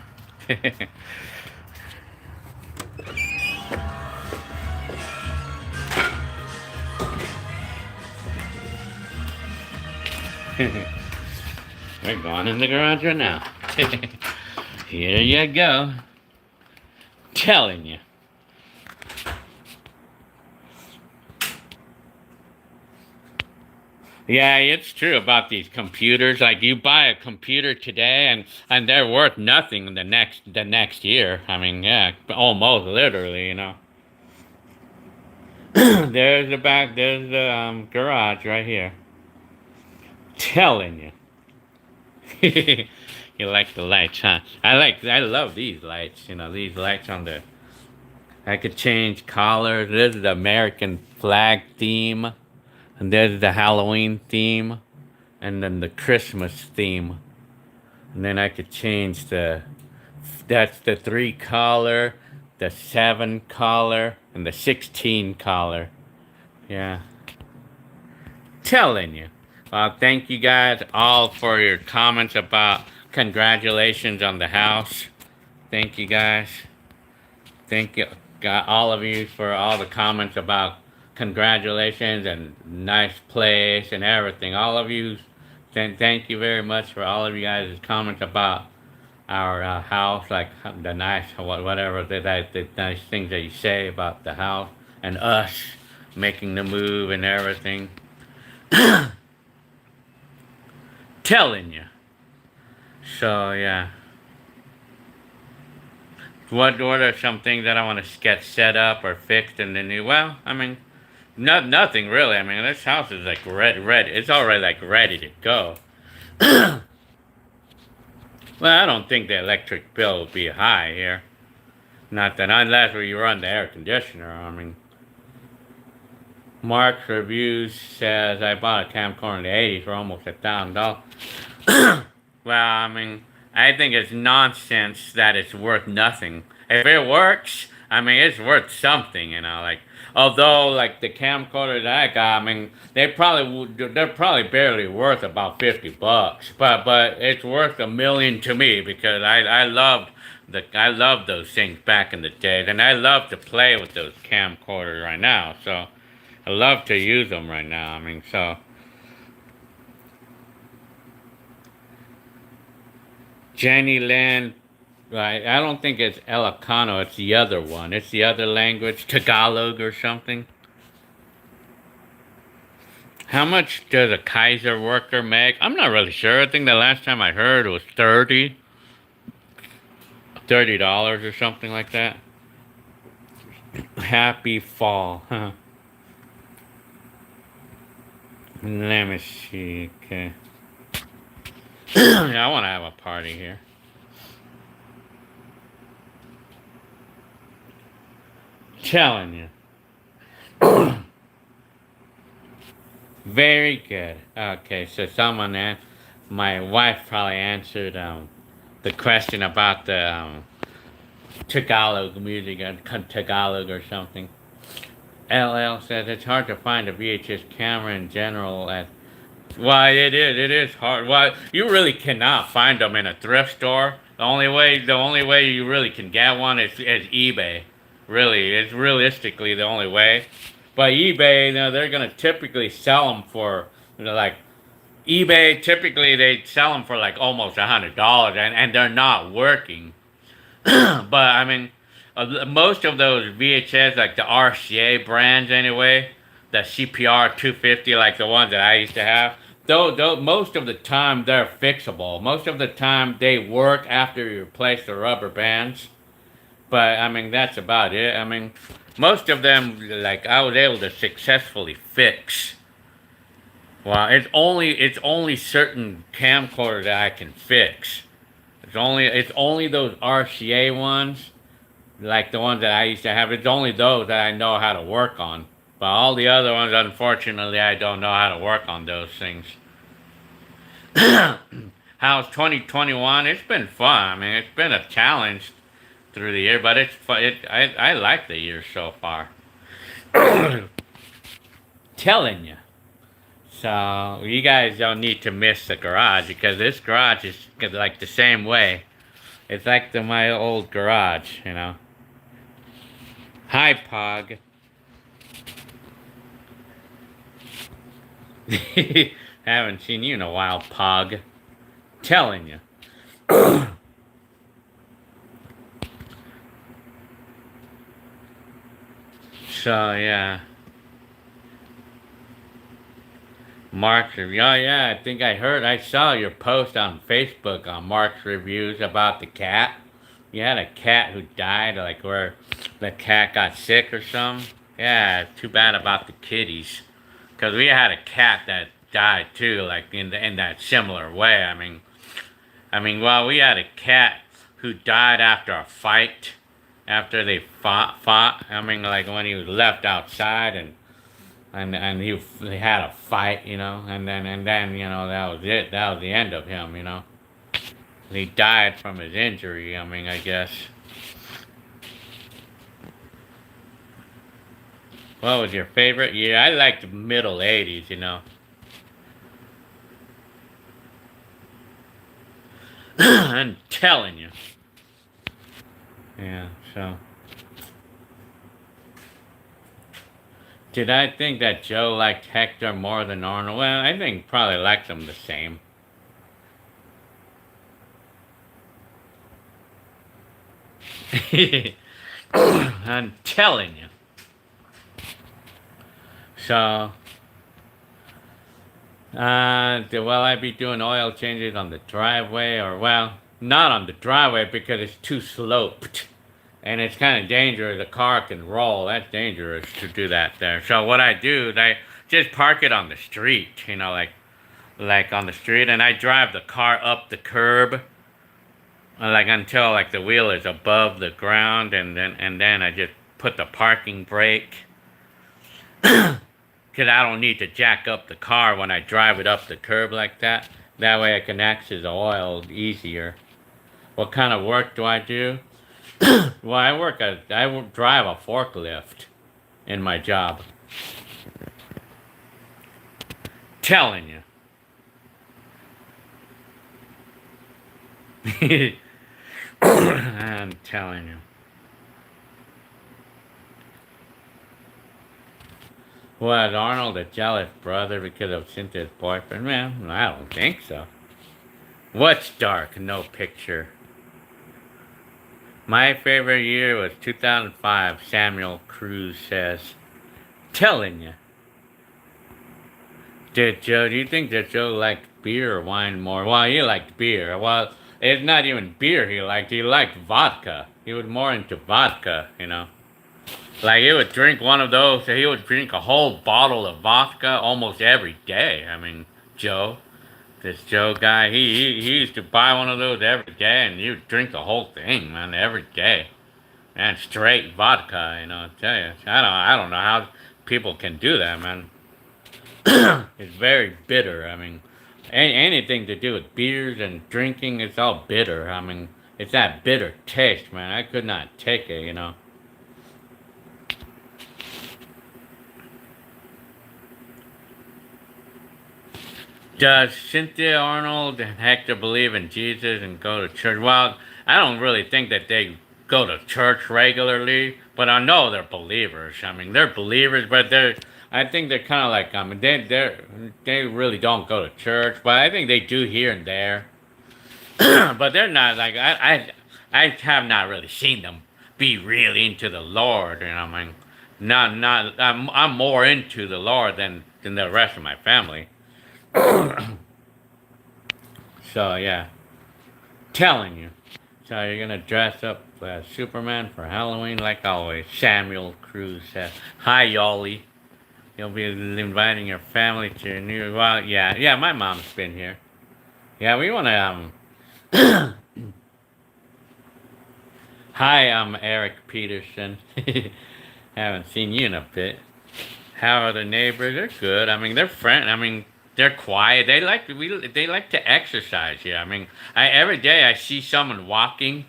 We're going in the garage right now. Here you go. Telling you. Yeah, it's true about these computers. Like you buy a computer today and they're worth nothing the next year. I mean, yeah, almost literally, you know. There's the garage right here. Telling you. You like the lights, huh? I love these lights, you know, these lights on the I could change colors. This is the American flag theme. And there's the Halloween theme. And then the Christmas theme. And then I could change that's the 3 color, the 7 color, and the 16 color. Yeah. Telling you. Well, thank you guys all for your comments about congratulations on the house. Thank you guys. Thank you, all of you, for all the comments about congratulations and nice place and everything. All of you, thank you very much for all of you guys' comments about our house, like the nice, whatever the nice things that you say about the house and us making the move and everything. Telling you. So yeah. What are some things that I want to get set up or fixed in the new? Well, I mean, nothing really. I mean, this house is like ready. It's already like ready to go. Well, I don't think the electric bill will be high here. Not that unless you run the air conditioner. I mean, Mark's Reviews says I bought a camcorder in the 80s for almost $1,000. Well, I mean, I think it's nonsense that it's worth nothing. If it works, I mean, it's worth something, you know. Like, although, like the camcorder that I got, I mean, they're probably barely worth about $50, but it's worth a million to me because I loved those things back in the days, and I love to play with those camcorders right now. So I love to use them right now. I mean, so. Jenny Lynn, right? I don't think it's Ilocano. It's the other one. It's the other language, Tagalog or something. How much does a Kaiser worker make? I'm not really sure. I think the last time I heard it was $30 or something like that. Happy fall. Huh. Let me see. Okay. Yeah, I want to have a party here. Telling you. Very good. Okay, so my wife probably answered the question about the Tagalog music, Tagalog or something. LL says it's hard to find a VHS camera in general. Well, it is hard. Well, you really cannot find them in a thrift store. The only way you really can get one is eBay. Really, it's realistically the only way. But eBay, they're gonna typically sell them for, like eBay. Typically, they sell them for like almost $100, and they're not working. But I mean, most of those VHS, like the RCA brands, anyway, the CPR 250, like the ones that I used to have. Though most of the time they're fixable. Most of the time they work after you replace the rubber bands. But I mean, that's about it. I mean, most of them, like I was able to successfully fix. Well, it's only certain camcorders that I can fix. It's only those RCA ones, like the ones that I used to have. It's only those that I know how to work on. But all the other ones, unfortunately, I don't know how to work on those things. How's 2021? It's been fun. I mean, it's been a challenge through the year, but it's fun. I like the year so far. Telling you. So you guys don't need to miss the garage because this garage is like the same way. It's like my old garage, you know. Hi, Pog. Haven't seen you in a while, Pog. Telling you. So yeah. Mark's review. Oh yeah, I saw your post on Facebook on Mark's reviews about the cat. You had a cat who died, like where the cat got sick or something. Yeah, too bad about the kitties. Cause we had a cat that died too, like in that similar way. Well, we had a cat who died after a fight, after they fought. I mean, like when he was left outside and he had a fight, you know, and then that was it. That was the end of him, you know. He died from his injury. I mean, I guess. What was your favorite year? I liked the middle '80s, you know. I'm telling you. Yeah. So. Did I think that Joe liked Hector more than Arnold? Well, I think probably liked them the same. I'm telling you. So, will I be doing oil changes on the driveway or, well, not on the driveway because it's too sloped. And it's kind of dangerous. The car can roll. That's dangerous to do that there. So what I do is I just park it on the street, you know, like on the street, and I drive the car up the curb, like until like the wheel is above the ground, and then I just put the parking brake. Because I don't need to jack up the car when I drive it up the curb like that. That way I can access the oil easier. What kind of work do I do? Well, drive a forklift in my job. Telling you. I'm telling you. Was Arnold a jealous brother because of Cynthia's boyfriend? Man, I don't think so. What's dark? No picture. My favorite year was 2005, Samuel Cruz says. Telling you. Do you think that Joe liked beer or wine more? Well, he liked beer. Well, it's not even beer he liked vodka. He was more into vodka, you know. Like, he would drink one of those, he would drink a whole bottle of vodka almost every day. I mean, Joe, this Joe guy, he used to buy one of those every day, and he would drink the whole thing, man, every day. Man, straight vodka, you know, I tell you. I don't know how people can do that, man. It's very bitter. I mean, anything to do with beers and drinking, it's all bitter. I mean, it's that bitter taste, man. I could not take it, you know. Does Cynthia Arnold and Hector believe in Jesus and go to church? Well, I don't really think that they go to church regularly, but I know they're believers. I mean, they're believers, but I think they're kind of like, I mean, they really don't go to church, but I think they do here and there. But they're not like, I have not really seen them be really into the Lord, you know, I mean, I'm more into the Lord than the rest of my family. So yeah, telling you. So you're gonna dress up as Superman for Halloween like always. Samuel Cruz says, "Hi, Yoli. You'll be inviting your family to your new." Well, yeah. My mom's been here. Yeah, we wanna. Hi, I'm Eric Peterson. Haven't seen you in a bit. How are the neighbors? They're good. I mean, they're friend. I mean, they're quiet. They like to exercise here. I mean, every day I see someone walking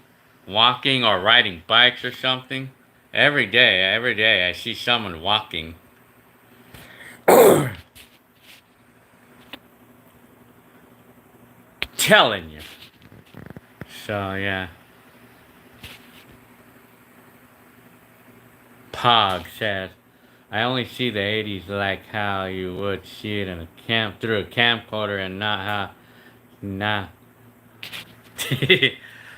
or riding bikes or something. Every day I see someone walking. Telling you. So yeah. Pog says, I only see the 80s like how you would see it in a through a camcorder and not how, nah.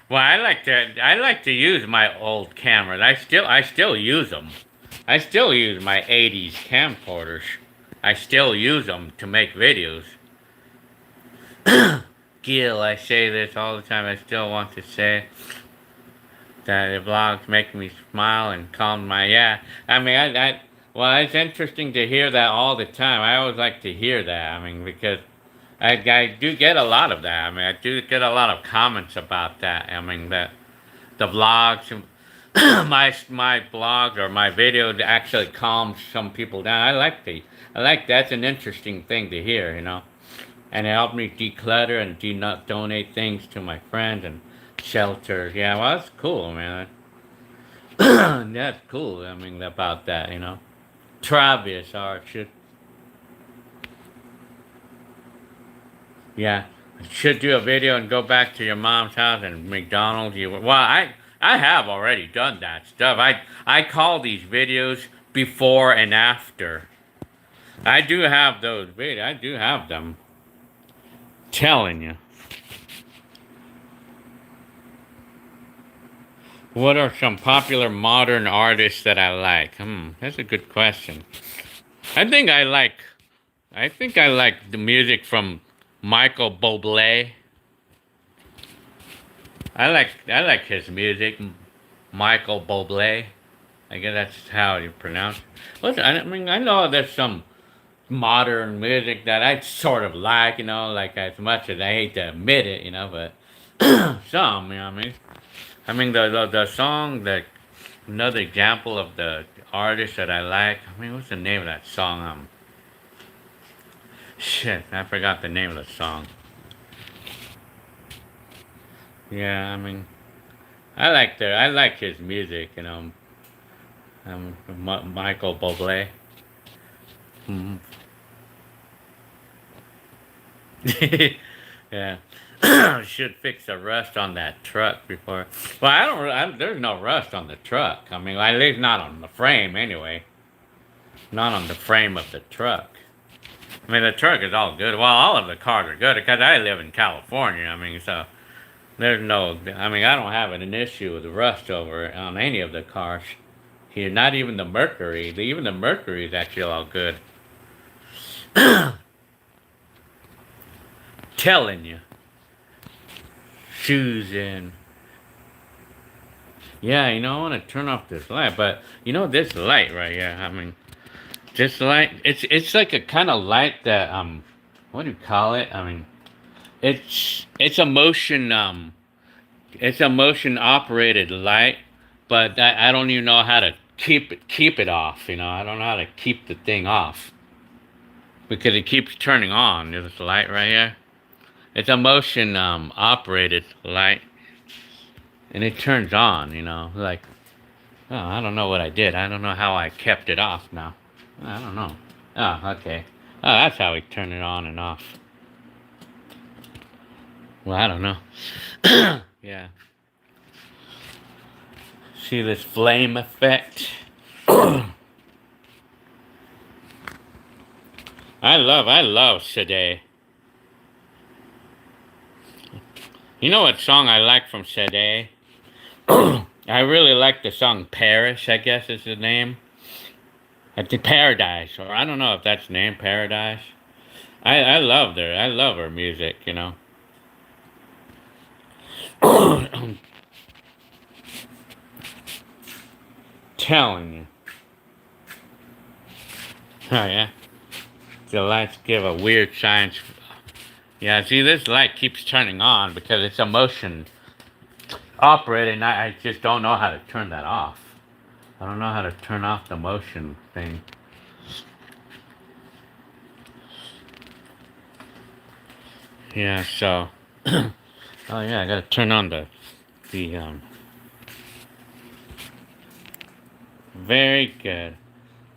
Well, I like to use my old cameras. I still use them. I still use my 80s camcorders. I still use them to make videos. Gil, I say this all the time. I still want to say that the vlogs make me smile and calm my, yeah. I mean, well, it's interesting to hear that all the time. I always like to hear that. I mean, because I do get a lot of that. I mean, I do get a lot of comments about that. I mean, the vlogs, my blog or my video actually calms some people down. I like that's an interesting thing to hear, you know. And it helped me declutter and do not donate things to my friends and shelters. Yeah, well, that's cool, man. That's cool. I mean, about that, you know. Travis should, yeah, should do a video and go back to your mom's house and McDonald's. Well, I have already done that stuff. I call these videos before and after. I do have those videos. I do have them. Telling you. What are some popular modern artists that I like? That's a good question. I think I like the music from Michael Bublé. I like his music, Michael Bublé. I guess that's how you pronounce it. Listen, I mean, I know there's some modern music that I sort of like, you know, like as much as I hate to admit it, you know, but some, you know what I mean? I mean, the song, another example of the artist that I like, I mean, what's the name of that song? Shit, I forgot the name of the song. Yeah, I mean, I like his music, Michael Bublé. Mhm. Yeah. Should fix the rust on that truck before. Well, there's no rust on the truck. I mean, at least not on the frame anyway. Not on the frame of the truck. I mean, the truck is all good. Well, all of the cars are good because I live in California. I mean, so there's no. I mean, I don't have an issue with the rust over on any of the cars here. Not even the Mercury. Even the Mercury is actually all good. Telling you, shoes in. Yeah, I want to turn off this light, but this light right here. I mean, this light. It's like a kind of light that what do you call it? I mean, it's a motion it's a motion operated light, but I don't even know how to keep it off. I don't know how to keep the thing off because it keeps turning on. This light right here. It's a motion operated light, and it turns on. Like, oh, I don't know what I did. I don't know how I kept it off now. I don't know. Oh, okay. Oh, that's how we turn it on and off. Well, I don't know. Yeah. See this flame effect? I love Sade. You know what song I like from Sade? I really like the song Paris, I guess is the name. It's Paradise, or I don't know if that's the name, Paradise. I love her music. Telling you. Oh yeah. The lights give a weird science. Yeah, see this light keeps turning on because it's a motion operating. I just don't know how to turn that off. I don't know how to turn off the motion thing. Yeah, so oh yeah, I gotta turn on the very good.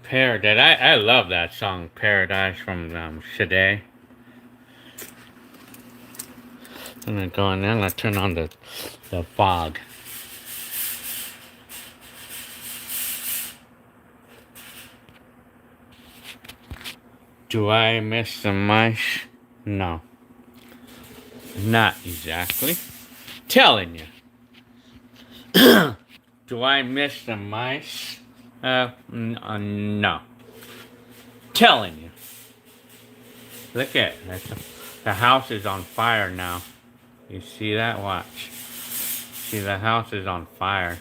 Paradise. I love that song Paradise from Sade. I'm gonna go in there, I'm gonna turn on the fog. Do I miss the mice? No. Not exactly. Telling you. Do I miss the mice? No. Telling you. Look at it. The house is on fire now. You see that? Watch. See, the house is on fire.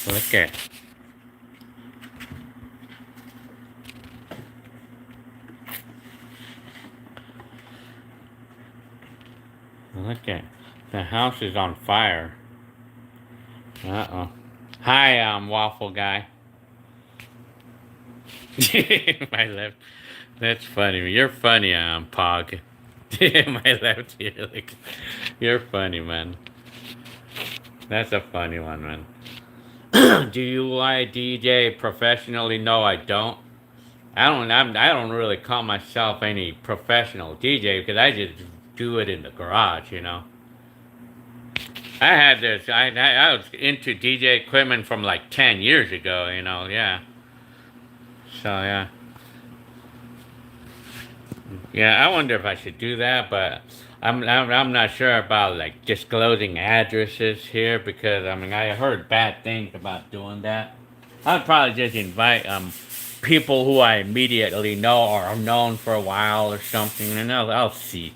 Look at it. Look at it. The house is on fire. Uh-oh. Hi, waffle guy. My left. That's funny. You're funny, Pog. My left ear. Like, you're funny, man. That's a funny one, man. Do you DJ professionally? No, I don't. I don't really call myself any professional DJ because I just do it in the garage. I had this. I was into DJ equipment from like 10 years ago. Yeah. So yeah. Yeah, I wonder if I should do that, but I'm not sure about like disclosing addresses here because I mean I heard bad things about doing that. I'd probably just invite people who I immediately know or are known for a while or something, and I'll see.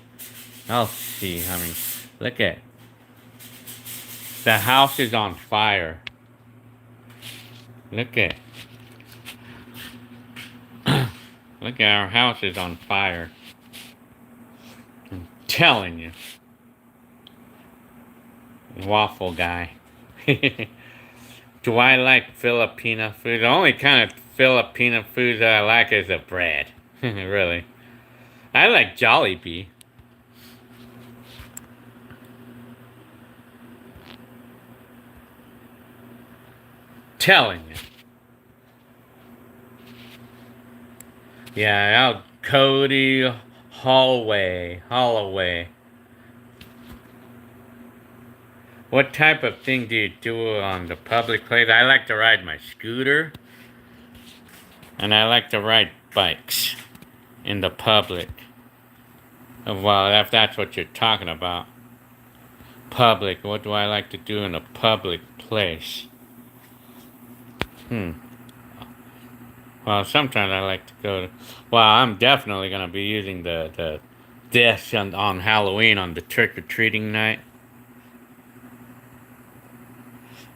I'll see. I mean, look at the house is on fire. Look at look at our house is on fire. I'm telling you, waffle guy. Do I like Filipino food? The only kind of Filipino food that I like is the bread. Really. I like Jollibee. Telling you. Yeah, out Cody Holloway. What type of thing do you do on the public place? I like to ride my scooter, and I like to ride bikes in the public. Well, if that's what you're talking about. Public. What do I like to do in a public place? Hmm. Well, sometimes I like to go to. Well, I'm definitely gonna be using the this on Halloween on the trick or treating night.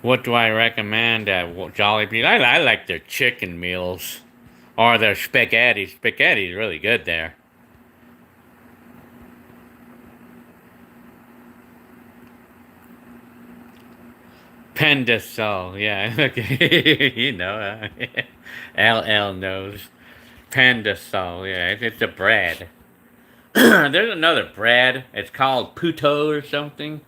What do I recommend at Jollibee? I like their chicken meals or their spaghetti. Spaghetti is really good there. Pendasol, yeah, okay, you know, LL knows. Pendasol, yeah, it's a bread. There's another bread. It's called puto or something.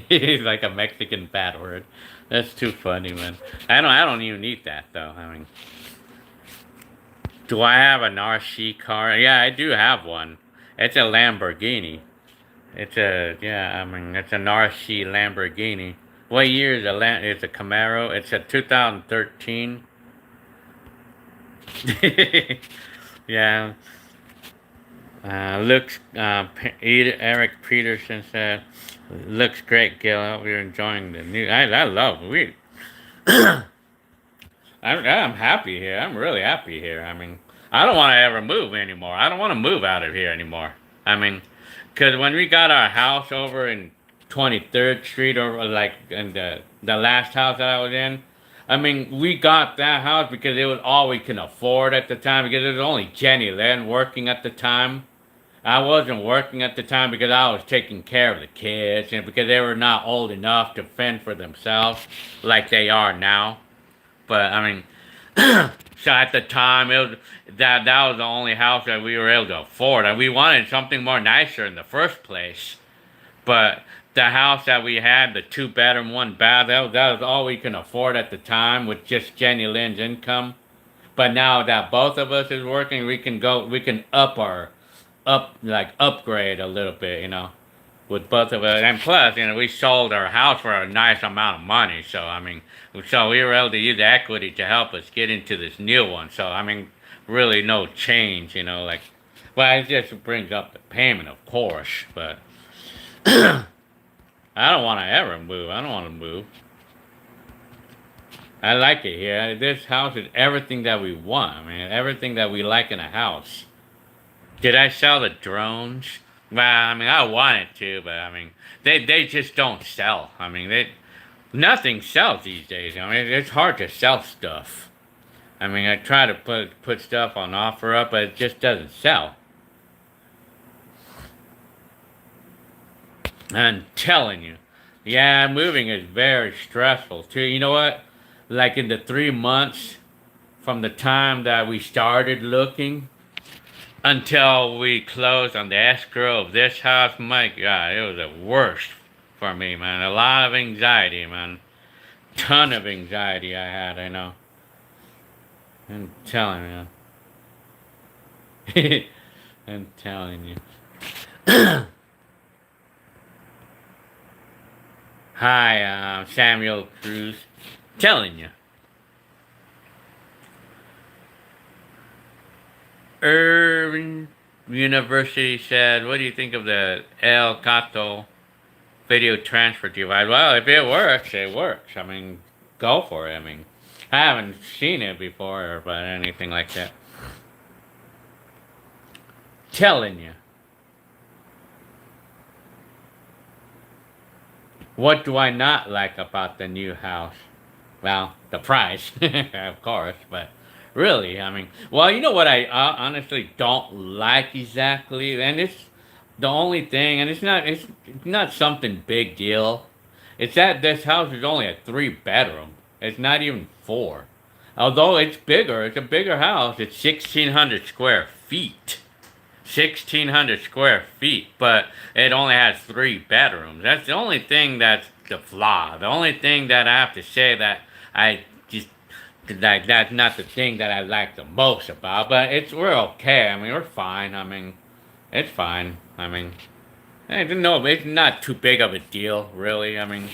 It's like a Mexican bad word. That's too funny, man. I don't even eat that though. I mean, do I have an RC car? Yeah, I do have one. It's a Lamborghini. Yeah. I mean, it's an RC Lamborghini. What year is it's a Camaro? It's a 2013. Yeah. Eric Peterson said, looks great, Gil. I hope you're enjoying the new. I love we. I'm happy here. I'm really happy here. I mean, I don't want to ever move anymore. I don't want to move out of here anymore. I mean, because when we got our house over in 23rd Street, or like in the last house that I was in, I mean, we got that house because it was all we can afford at the time, because it was only Jenny Lynn working at the time. I wasn't working at the time because I was taking care of the kids and because they were not old enough to fend for themselves like they are now. But I mean, so at the time, it was that was the only house that we were able to afford, and we wanted something more nicer in the first place. But the house that we had, the 2 bedroom, 1 bath, that was all we can afford at the time with just Jenny Lynn's income. But now that both of us is working, we can upgrade a little bit, with both of us. And plus, we sold our house for a nice amount of money. So, I mean, so we were able to use the equity to help us get into this new one. So, I mean, really no change, well, it just brings up the payment, of course, but I don't want to ever move. I don't want to move. I like it here. This house is everything that we want. I mean, everything that we like in a house. Did I sell the drones? Well, I mean, I wanted to, but I mean, they just don't sell. I mean, nothing sells these days. I mean, it's hard to sell stuff. I mean, I try to put stuff on OfferUp, but it just doesn't sell. I'm telling you. Yeah, moving is very stressful too. You know what? Like in the 3 months from the time that we started looking until we closed on the escrow of this house, my God, it was the worst for me, man. A lot of anxiety, man. Ton of anxiety I had, I know. I'm telling you. I'm telling you. Hi, Samuel Cruz. Telling you. Irving University said, what do you think of the El Gato video transfer device? Well, if it works, it works. I mean, go for it. I mean, I haven't seen it before or but anything like that. Telling you. What do I not like about the new house? Well, the price, of course, but really, I mean, well, you know what I honestly don't like exactly, and it's the only thing, and it's not something big deal. It's that this house is only a 3 bedroom. It's not even four. Although it's bigger, it's a bigger house. It's 1,600 square feet. 1,600 square feet, but it only has 3 bedrooms. That's the only thing that's the flaw. The only thing that I have to say that I just like that's not the thing that I like the most about, but we're okay. I mean, we're fine. I mean, it's fine. I mean, no, it's not too big of a deal, really. I mean,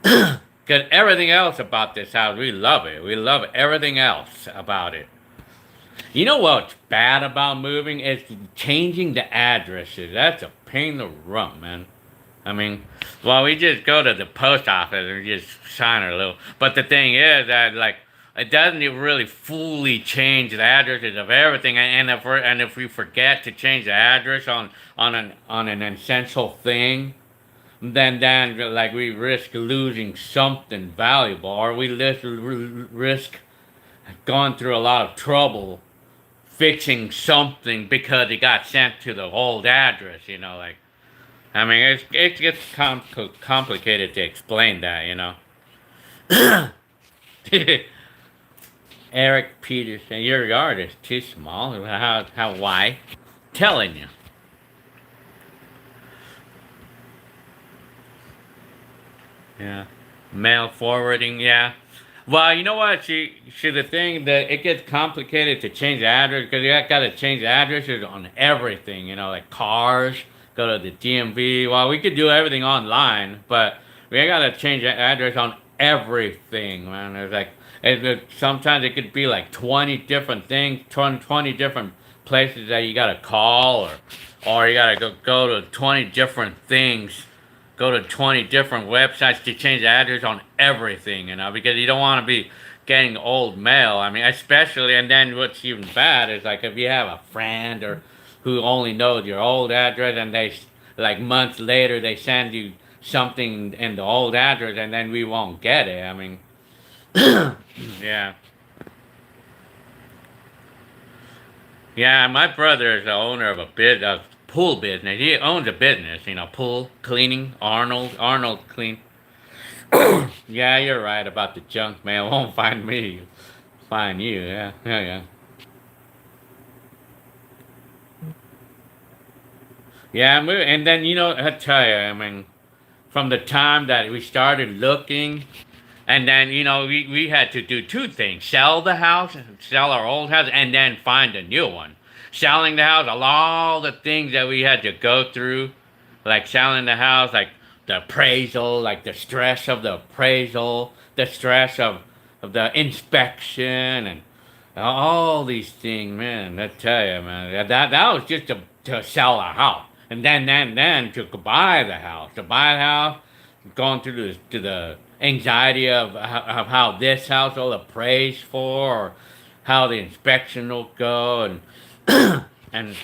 because everything else about this house, we love it. We love everything else about it. You know what's bad about moving? It's changing the addresses. That's a pain in the rump, man. I mean, well, we just go to the post office and just sign our little. But the thing is that like it doesn't even really fully change the addresses of everything. And if we forget to change the address on an essential thing, then like we risk losing something valuable, or we risk going through a lot of trouble fixing something because it got sent to the old address. Like I mean, it gets complicated to explain that. Eric Peterson, your yard is too small. Why? Telling you. Yeah. Mail forwarding, yeah. Well, you know what? The thing that it gets complicated to change the address because you got to change the addresses on everything. Like cars, go to the DMV. Well, we could do everything online, but we got to change the address on everything, man. It's like sometimes it could be like 20 different things, 20 different places that you got to call, or you got to go to 20 different things. Go to 20 different websites to change the address on everything, because you don't want to be getting old mail. I mean, especially, and then what's even bad is like if you have a friend or who only knows your old address and like months later, they send you something in the old address and then we won't get it. I mean, yeah. Yeah, my brother is the owner of a pool business. He owns a business, pool cleaning. Arnold Clean. Yeah, you're right about the junk mail. Won't find me, find you. Yeah, yeah, yeah. Yeah, and then I tell you, I mean, from the time that we started looking, and then we had to do two things: sell the house, sell our old house, and then find a new one. Selling the house, all the things that we had to go through, like selling the house, like the appraisal, like the stress of the appraisal, the stress of the inspection, and all these things, man. I tell you, man, that was just to sell a house, and then to buy the house, going through the anxiety of how this house will appraise for, or how the inspection will go, and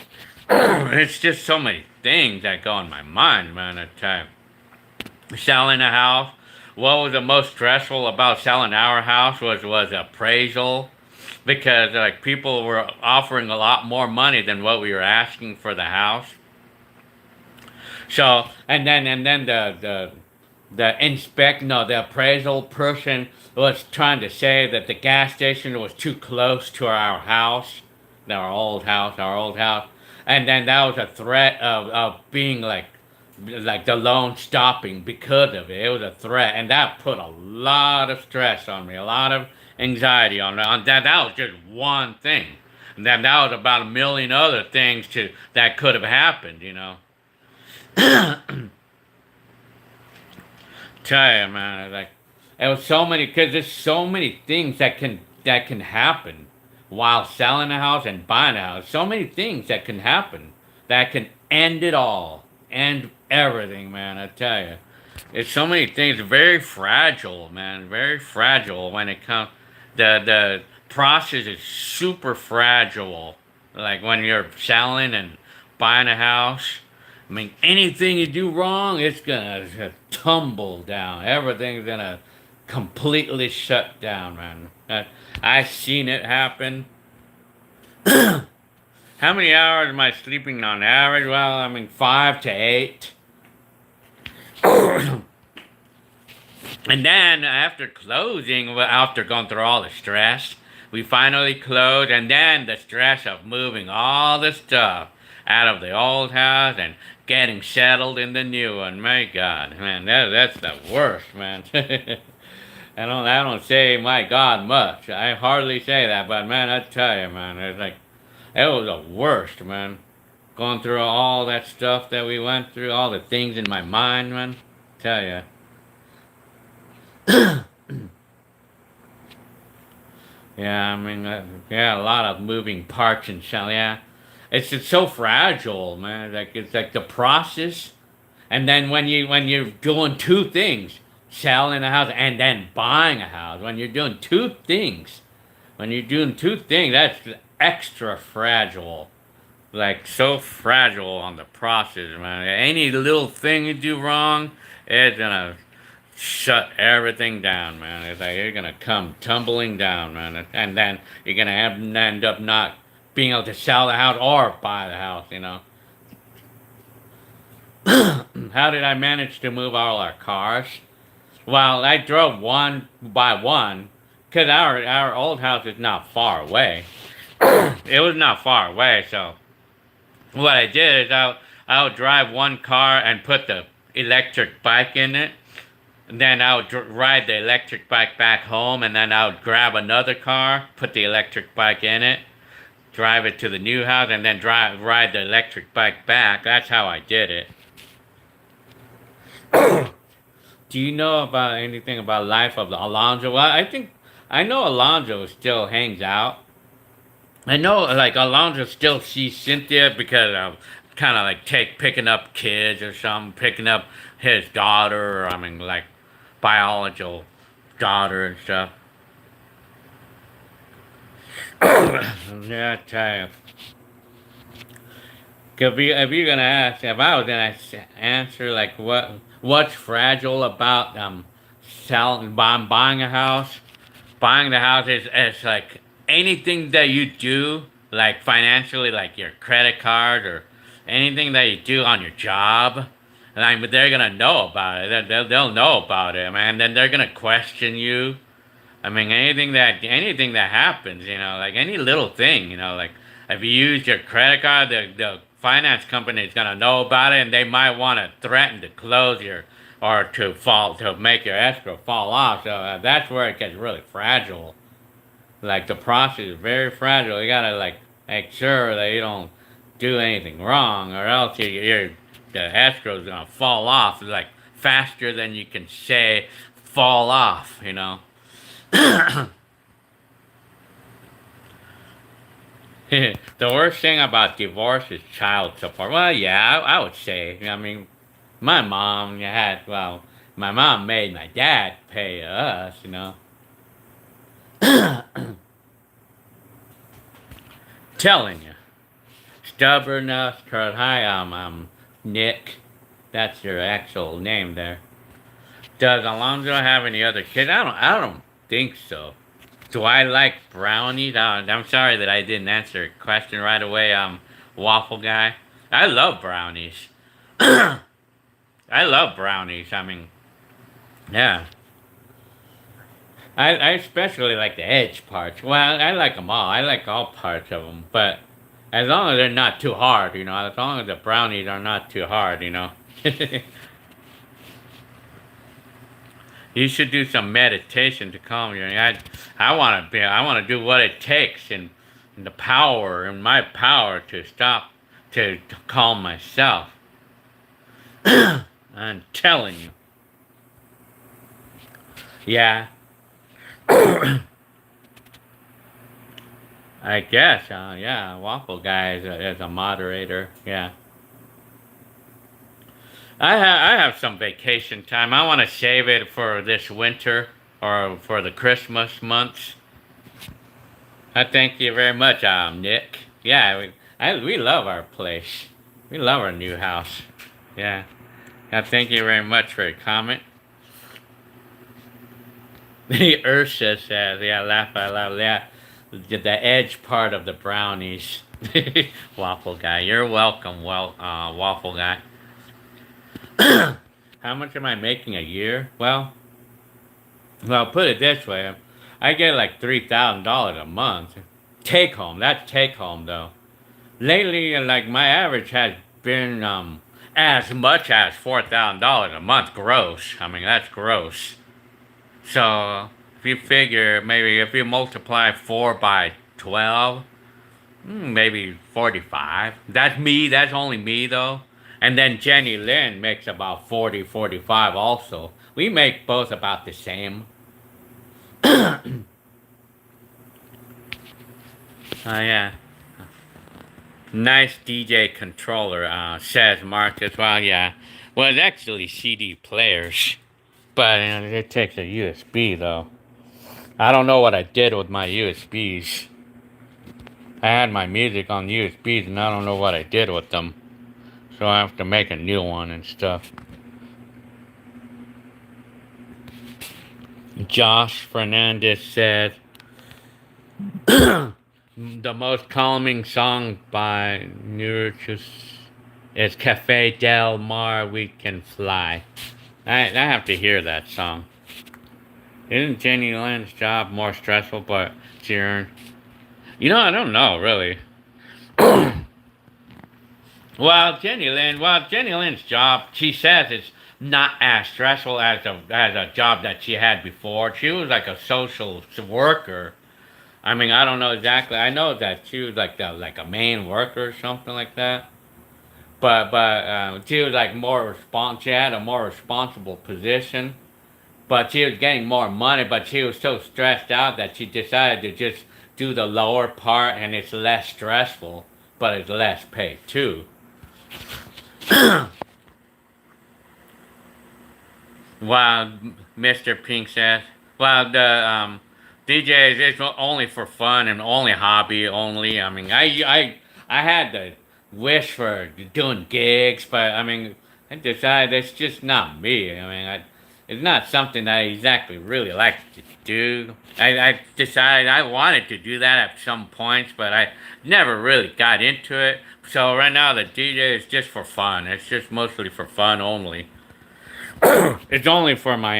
it's just so many things that go in my mind, man. At time selling a house, what was the most stressful about selling our house was appraisal, because like people were offering a lot more money than what we were asking for the house. So and then the appraisal person was trying to say that the gas station was too close to our house, our old house, and then that was a threat of being like the loan stopping because of it. It was a threat, and that put a lot of stress on me, a lot of anxiety on me. On that, that was just one thing, and then that was about a million other things that could have happened. Tell you, man, like it was so many because there's so many things that can happen while selling a house and buying a house. So many things that can happen that can end it all, end everything, man. I tell you, it's so many things. Very fragile, man. Very fragile when it comes. The process is super fragile. Like when you're selling and buying a house. I mean, anything you do wrong, it's gonna tumble down. Everything's gonna completely shut down, man. I've seen it happen. How many hours am I sleeping on average? Well, I mean, 5 to 8. And then after closing, well, after going through all the stress, we finally closed, and then the stress of moving all the stuff. out of the old house and getting settled in the new one. My God, man, that's the worst, man. I don't say my God much. I hardly say that, but man, I tell you, man, it's like it was the worst, man. Going through all that stuff that we went through, all the things in my mind, man. Tell you. Yeah, I mean, yeah, a lot of moving parts and shit. Yeah, it's so fragile, man. Like it's like the process, and then when you're doing two things, selling a house and then buying a house. When you're doing two things, that's extra fragile. Like so fragile on the process, man. Any little thing you do wrong, it's gonna shut everything down, man. It's like you're gonna come tumbling down, man, and then you're gonna end up not being able to sell the house or buy the house. How did I manage to move all our cars? Well, I drove one by one, cause our old house is not far away. It was not far away, so what I did is I would drive one car and put the electric bike in it. And then I would ride the electric bike back home, and then I would grab another car, put the electric bike in it, drive it to the new house, and then ride the electric bike back. That's how I did it. Do you know about anything about life of Alonzo? Well, I know Alonzo still hangs out. I know like Alonzo still sees Cynthia because of kind of like picking up kids or something, picking up his daughter, or I mean like biological daughter and stuff. Yeah, I tell you. If you're gonna ask, if I was gonna answer like what's fragile about selling, buying a house, buying the house is like anything that you do, like financially, like your credit card or anything that you do on your job. Like, they're gonna know about it. They'll know about it, man. Then they're gonna question you. I mean, anything that happens, like any little thing, like if you use your credit card, the finance company is gonna know about it, and they might want to threaten to close your or to make your escrow fall off. So that's where it gets really fragile. Like the process is very fragile. You gotta like make sure that you don't do anything wrong, or else the escrow is gonna fall off like faster than you can say fall off. The worst thing about divorce is child support. Well, yeah, I would say. I mean, my mom my mom made my dad pay us. Telling you, stubbornness. Hi, I'm Nick. That's your actual name there. Does Alonzo have any other kids? I don't think so. Do I like brownies? I'm sorry that I didn't answer your question right away. Waffle guy. I love brownies. I love brownies. I mean, yeah. I especially like the edge parts. Well, I like them all. I like all parts of them. But as long as they're not too hard. As long as the brownies are not too hard. You should do some meditation to calm you. I want to be. I want to do what it takes and the power and my power to stop to calm myself. I'm telling you. Yeah. I guess. Yeah. Waffle guy is a moderator. Yeah. I have some vacation time. I want to save it for this winter or for the Christmas months. I thank you very much, Nick. Yeah, we love our place. We love our new house. Yeah. I thank you very much for your comment. The Ursa says, yeah, laugh out loud. Yeah, the edge part of the brownies. Waffle guy, you're welcome. Waffle guy. How much am I making a year? Well, put it this way. I get like $3,000 a month. Take home. That's take home though. lately, like my average has been as much as $4,000 a month gross. I mean, that's gross. So if you figure maybe if you multiply 4 by 12, maybe 45. That's me. That's only me though. And then Jenny Lynn makes about 40, 45 also. We make both about the same. Oh yeah. Nice DJ controller, says Marcus. Well, yeah. Well, it's actually CD players. But it takes a USB though. I don't know what I did with my USBs. I had my music on USBs and I don't know what I did with them. So I have to make a new one and stuff. Josh Fernandez said, the most calming song by Nurchus is Cafe Del Mar We Can Fly. I have to hear that song. Isn't Jenny Lynn's job more stressful but she earned? I don't know, really. Jenny Lynn's job, she says it's not as stressful as a job that she had before. She was like a social worker. I mean, I don't know exactly. I know that she was like a main worker or something like that. But she was like She had a more responsible position. But she was getting more money. But she was so stressed out that she decided to just do the lower part, and it's less stressful, but it's less paid too. While Mr. Pink says, well, the DJs is only for fun and only hobby only. I mean, I had the wish for doing gigs, but I mean, I decided it's just not me. I mean, it's not something that I exactly really like to do. I decided I wanted to do that at some points, but I never really got into it. So right now the DJ is just for fun. It's just mostly for fun only. It's only for my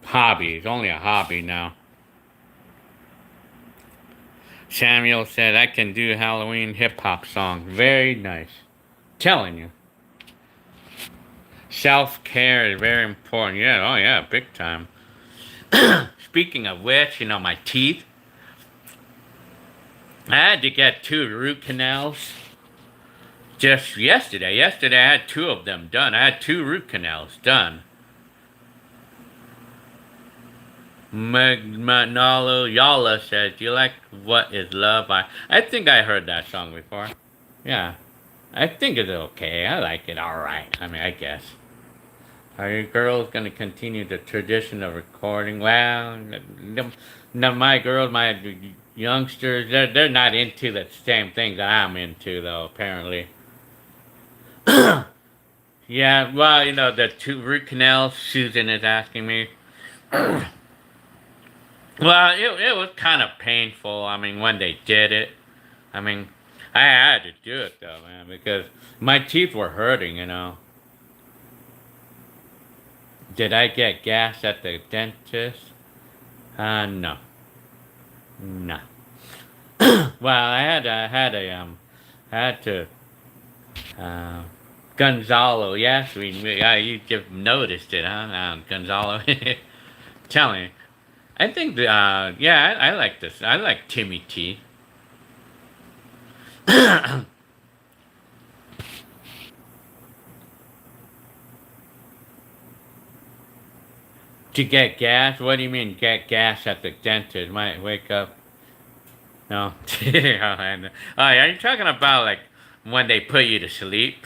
hobby. It's only a hobby now. Samuel said I can do Halloween hip hop song. Very nice. Telling you. Self care is very important. Yeah, oh yeah, big time. Speaking of which, my teeth. I had to get 2 root canals just yesterday. Yesterday I had 2 of them done. I had 2 root canals done. Manalo Yala says, "Do you like What Is Love?" I think I heard that song before. Yeah, I think it's okay. I like it. All right. I mean, I guess. Are you girls gonna continue the tradition of recording? Well, my girls, my youngsters, they're not into the same thing that I'm into, though. Apparently. Yeah. Well, the 2 root canals. Susan is asking me. Well, it was kind of painful. I mean, when they did it, I mean, I had to do it though, man, because my teeth were hurting. Did I get gas at the dentist? No, no. Well, I had to, uh, Gonzalo. Yes, you just noticed it, huh? Gonzalo, telling you. I think yeah, I like this. I like Timmy T. To get gas? What do you mean get gas at the dentist? Might wake up. No. Oh, yeah, are you talking about like when they put you to sleep?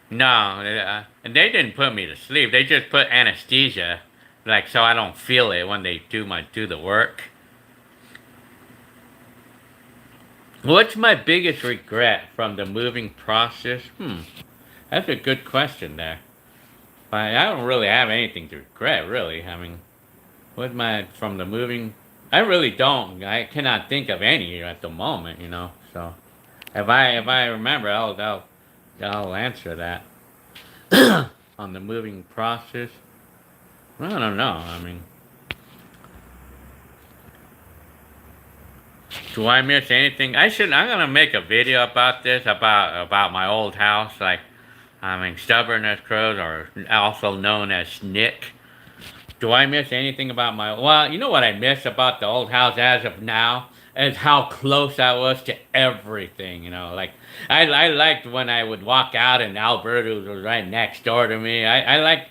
No, they didn't put me to sleep. They just put anesthesia, like so I don't feel it when they do the work. What's my biggest regret from the moving process? That's a good question there. But I don't really have anything to regret, really. I mean, what my from the moving? I really don't. I cannot think of any at the moment. So if I remember, I'll answer that. On the moving process. I don't know. I mean, Do I miss anything? I'm gonna make a video about this, about my old house. Like, I mean, stubborn as crows, or also known as Nick. Do I miss anything about my? Well, you know what I miss about the old house as of now is how close I was to everything. You know, like I liked when I would walk out and Alberta was right next door to me. I like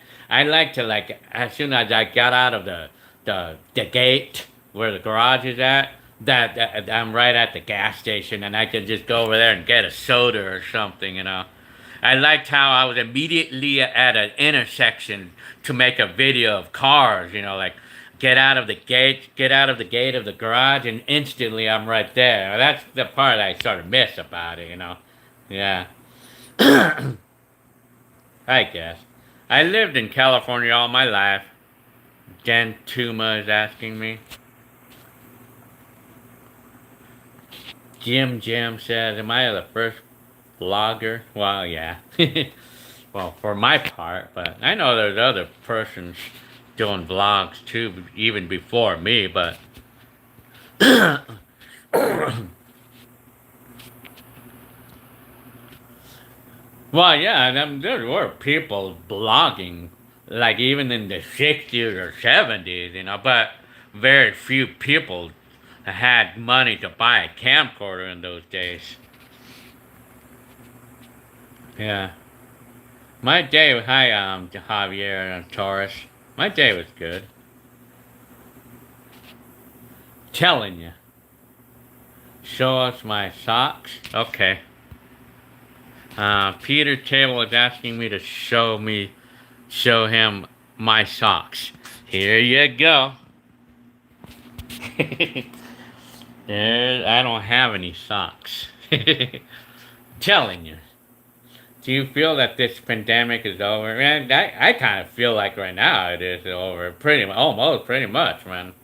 to, like, as soon as I got out of the gate where the garage is at, that I'm right at the gas station and I could just go over there and get a soda or something. You know. I liked how I was immediately at an intersection to make a video of cars, you know, like get out of the gate of the garage, and instantly I'm right there. That's the part I sort of miss about it, you know. Yeah, I guess. I lived in California all my life. Jen Tuma is asking me. Jim says, am I the first vlogger? Well, yeah. Well, for my part, but I know there's other persons doing vlogs too, even before me, but well, yeah, there were people blogging, like even in the 60s or 70s, you know, but very few people had money to buy a camcorder in those days. Yeah. My day, hi, Javier and Taurus. My day was good. Telling you. Show us my socks. Okay. Peter Table is asking me to show him my socks. Here you go. I don't have any socks. Telling you. Do you feel that this pandemic is over? Man, I kind of feel like right now it is over. Almost pretty much, man.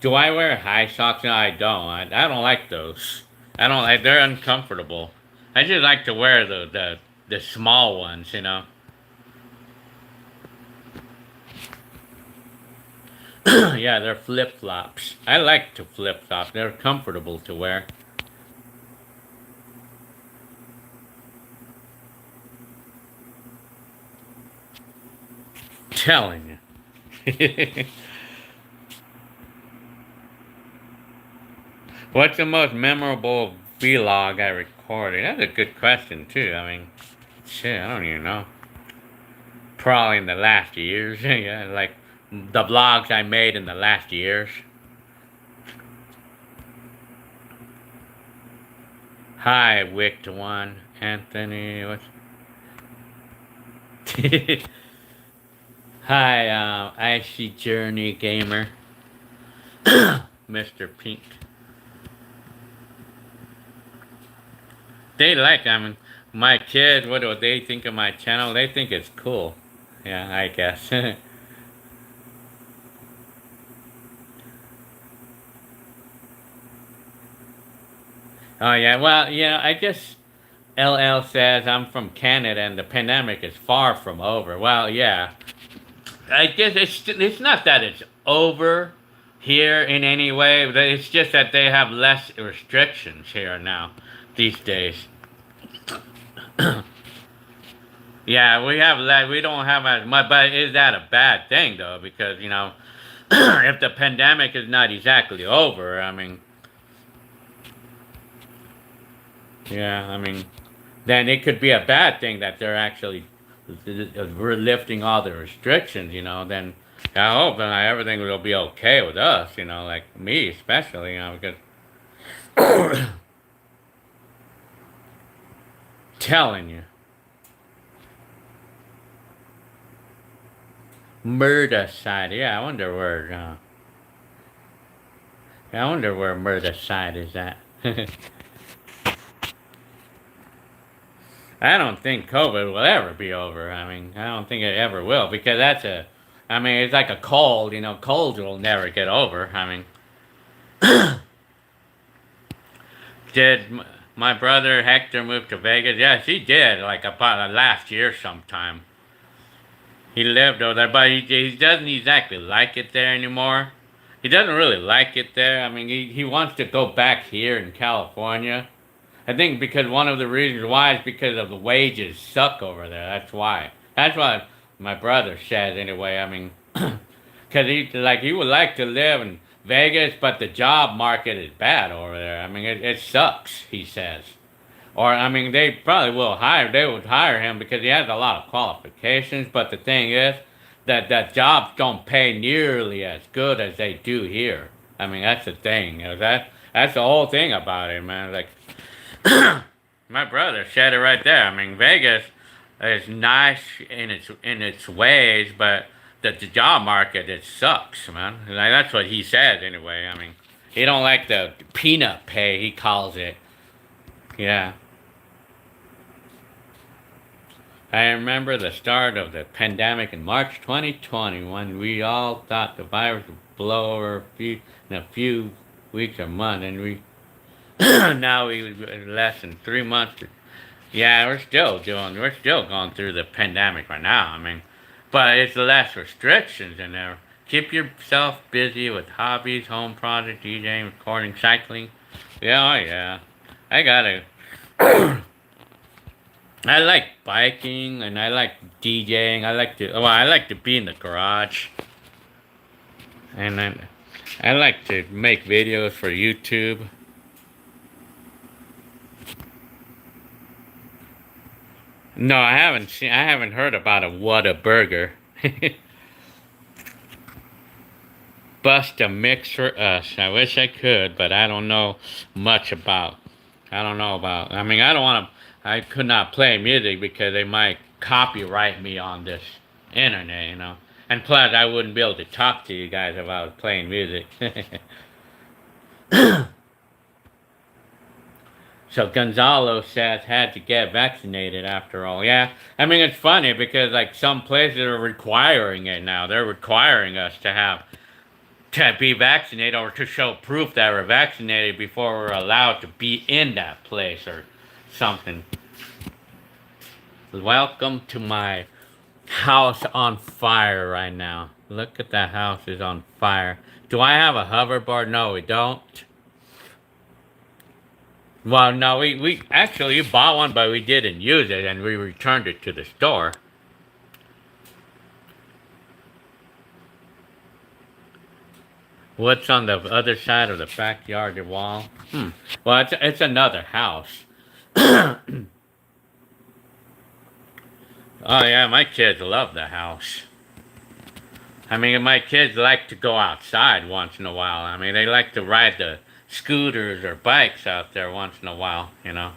Do I wear high socks? No, I don't. I don't like those. I don't like. They're uncomfortable. I just like to wear the small ones, you know. Yeah, they're flip flops. I like to flip flop. They're comfortable to wear. Telling you. What's the most memorable vlog I recorded? That's a good question too. I mean, shit, I don't even know. Probably in the last years. Yeah, like the vlogs I made in the last years. Hi, Wicked One, Anthony. What's Hi, Icy Journey Gamer, Mr. Pink. They like, I mean, my kids, what do they think of my channel? They think it's cool. Yeah, I guess. Oh, yeah, well, yeah, I guess LL says I'm from Canada and the pandemic is far from over. Well, yeah, I guess it's not that it's over here in any way. It's just that they have less restrictions here now these days. Yeah, we have less. We don't have as much. But is that a bad thing though? Because you know, if the pandemic is not exactly over, I mean, yeah, I mean, then it could be a bad thing that they're actually we're lifting all the restrictions. You know, then I hope that everything will be okay with us. You know, like me especially. You know, because telling you. Murder side. Yeah, I wonder where. I wonder where murder side is at. I don't think COVID will ever be over. I mean, I don't think it ever will because that's a. I mean, it's like a cold. You know, colds will never get over. I mean, did my brother Hector move to Vegas? Yes, he did. Like about last year sometime. He lived over there, but he doesn't exactly like it there anymore. he doesn't really like it there. I mean, he wants to go back here in California. I think because one of the reasons why is because of the wages suck over there. That's why. That's what my brother says anyway. I mean, because he would like to live in Vegas, but the job market is bad over there. I mean, it sucks. He says. Or I mean, they probably will hire. They would hire him because he has a lot of qualifications. But the thing is, that jobs don't pay nearly as good as they do here. I mean, that's the thing. You know, that's the whole thing about it, man. Like my brother said it right there. I mean, Vegas is nice in its ways, but the job market it sucks, man. Like that's what he said anyway. I mean, he don't like the peanut pay. He calls it. Yeah. I remember the start of the pandemic in March 2020 when we all thought the virus would blow over in a few weeks or months, and we now we less than 3 months. Yeah, we're still going through the pandemic right now. I mean, but it's less restrictions in there. Keep yourself busy with hobbies, home projects, DJing, recording, cycling. Yeah, oh yeah. I gotta. I like biking and I like DJing. I like to be in the garage, and I like to make videos for YouTube. No, I haven't heard about a Whataburger. Bust a mix for us. I wish I could, but I don't know much about. I don't know about. I mean, I don't want to. I could not play music because they might copyright me on this internet, you know. And plus, I wouldn't be able to talk to you guys if I was playing music. So Gonzalo says had to get vaccinated after all. Yeah, I mean it's funny because like some places are requiring it now. They're requiring us to be vaccinated or to show proof that we're vaccinated before we're allowed to be in that place or something. Welcome to my house on fire right now. Look at that house is on fire. Do I have a hoverboard? No, we don't. Well, no, we actually bought one, but we didn't use it, and we returned it to the store. What's on the other side of the backyard wall? Well, it's another house. Oh yeah, my kids love the house. I mean, my kids like to go outside once in a while. I mean, they like to ride the scooters or bikes out there once in a while, you know.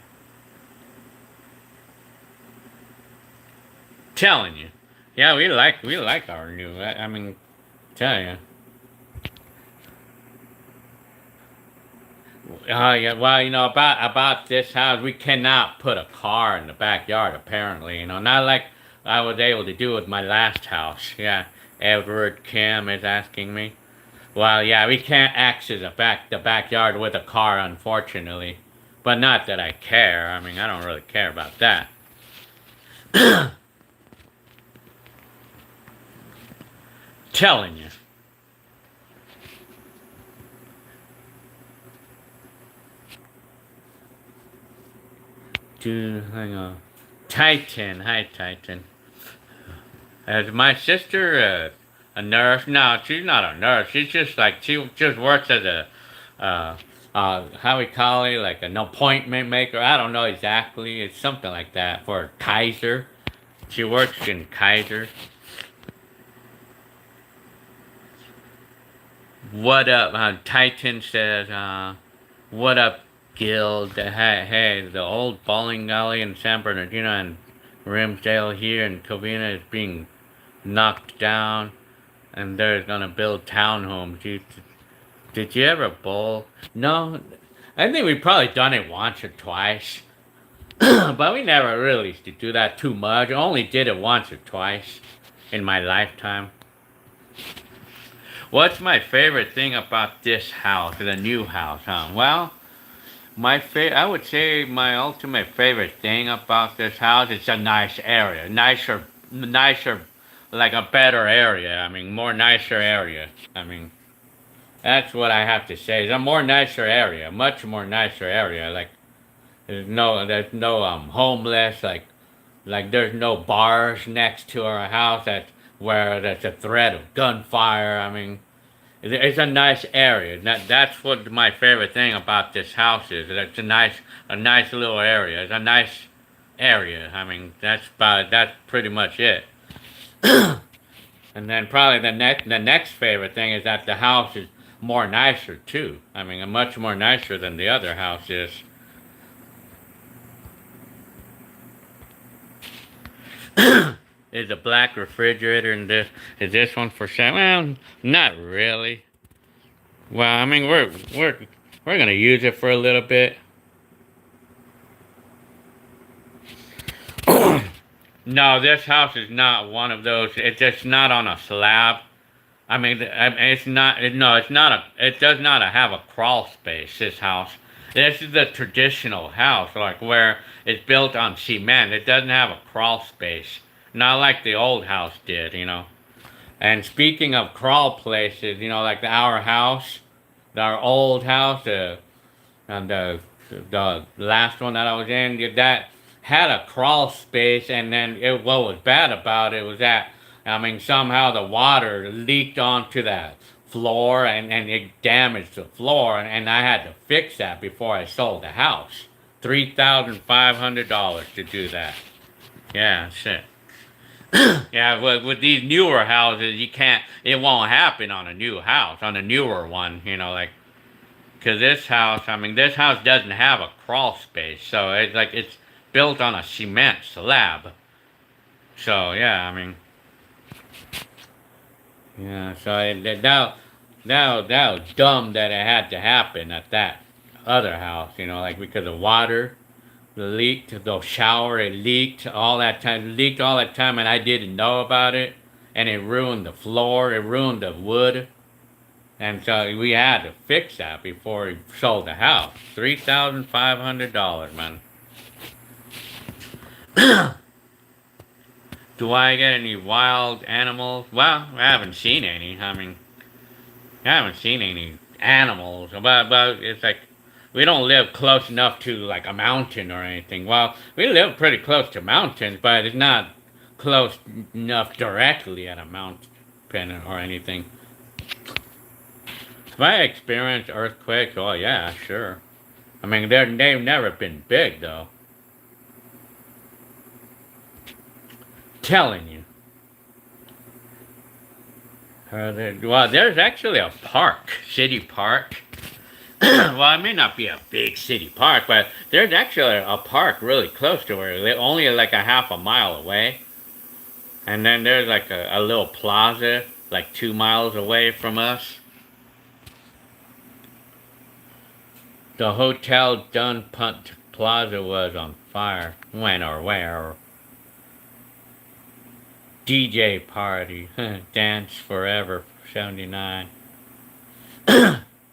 Telling you. Yeah, we like our new. I mean, tell you. Oh yeah, well you know about this house, we cannot put a car in the backyard. Apparently, you know, not like I was able to do with my last house. Yeah, Edward Kim is asking me. Well, yeah, we can't access the backyard with a car, unfortunately. But not that I care. I mean, I don't really care about that. Telling you. Dude, hang on. Titan, hi Titan. Is my sister a nurse? No, she's not a nurse. She's just like she just works as a how we call it, like an appointment maker. I don't know exactly. It's something like that for Kaiser. She works in Kaiser. What up? Titan says, what up, Guild? Hey, the old bowling alley in San Bernardino and Rimsdale here in Covina is being knocked down, and they're gonna build townhomes. Did you ever bowl? No, I think we probably done it once or twice, but we never really used to do that too much. I only did it once or twice in my lifetime. What's my favorite thing about this house, the new house, huh? Well, I would say my ultimate favorite thing about this house is a nice area, nicer, like a better area. I mean, more nicer area. I mean, That's what I have to say. It's a more nicer area, much more nicer area. Like there's no homeless. Like there's no bars next to our house. That's where there's a threat of gunfire. I mean, it's a nice area. That's what my favorite thing about this house is. It's a nice little area. It's a nice area. I mean, that's pretty much it. And then probably the next favorite thing is that the house is more nicer too. I mean, much more nicer than the other house is. Is a black refrigerator and this is this one for sale? Well, not really. Well, I mean we're gonna use it for a little bit. No, this house is not one of those. It's just not on a slab. It's not. No, it's not a. It does not have a crawl space. This house. This is the traditional house, like where it's built on cement. It doesn't have a crawl space, not like the old house did, you know. And speaking of crawl places, like our house, our old house, and the last one that I was in, that had a crawl space, and then what was bad about it was that, somehow the water leaked onto that floor, and it damaged the floor, and I had to fix that before I sold the house. $3,500 to do that. Yeah, shit. Yeah, with these newer houses, you can't. It won't happen on a new house, on a newer one. Like because this house doesn't have a crawl space, so it's built on a cement slab. So yeah, yeah. So that was dumb that it had to happen at that other house. Like because of water. The leaked, the shower, it leaked all that time. It leaked all that time, and I didn't know about it. And it ruined the floor. It ruined the wood. And so we had to fix that before we sold the house. $3,500, man. Do I get any wild animals? Well, I haven't seen any. I haven't seen any animals. But it's like we don't live close enough to like a mountain or anything. Well, we live pretty close to mountains, but it's not close enough directly at a mountain or anything. Have I experienced earthquakes? Oh yeah, sure. They've never been big though. Telling you. Well, there's actually a park, city park. Well, it may not be a big city park, but there's actually a park really close to where we live, only like a half a mile away. And then there's like a little plaza, like 2 miles away from us. The Hotel Dun Punt Plaza was on fire. When or where? DJ party. Dance Forever 79.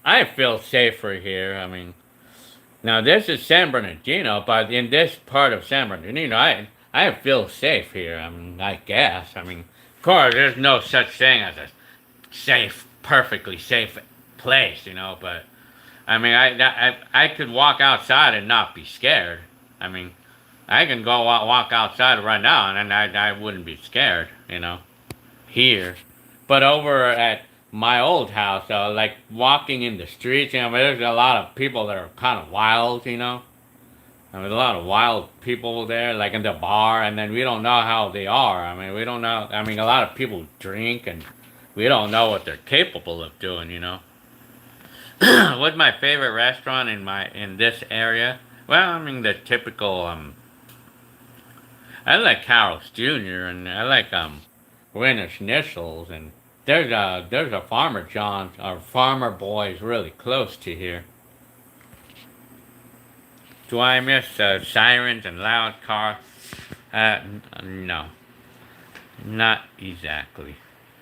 I feel safer here. Now this is San Bernardino, but in this part of San Bernardino, I feel safe here. I guess. Of course, there's no such thing as a perfectly safe place, but I could walk outside and not be scared. I can go walk outside right now and I wouldn't be scared, here. But over at my old house, like walking in the streets, there's a lot of people that are kind of wild, There's a lot of wild people there, like in the bar, and then we don't know how they are. We don't know. A lot of people drink, and we don't know what they're capable of doing, What's my favorite restaurant in this area? Well, the typical I like Carl's Jr. and I like Winter Schnitzels, and there's a Farmer John's or Farmer Boys really close to here. Do I miss sirens and loud cars? No, not exactly.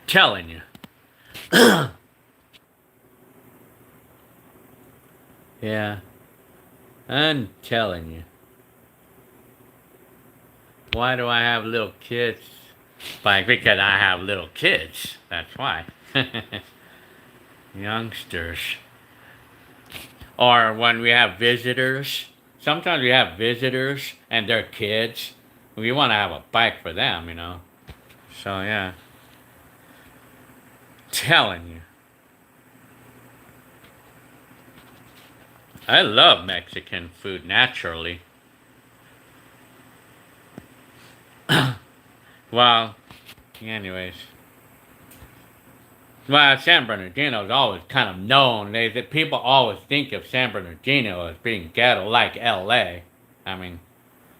Telling you. Yeah, I'm telling you. Why do I have little kids? Because I have little kids. That's why. youngsters. Or when we have visitors. Sometimes we have visitors and their kids. We want to have a bike for them, you know. So yeah, telling you, I love Mexican food naturally. Well, anyways, well, San Bernardino is always kind of known. People always think of San Bernardino as being ghetto, like L.A. I mean,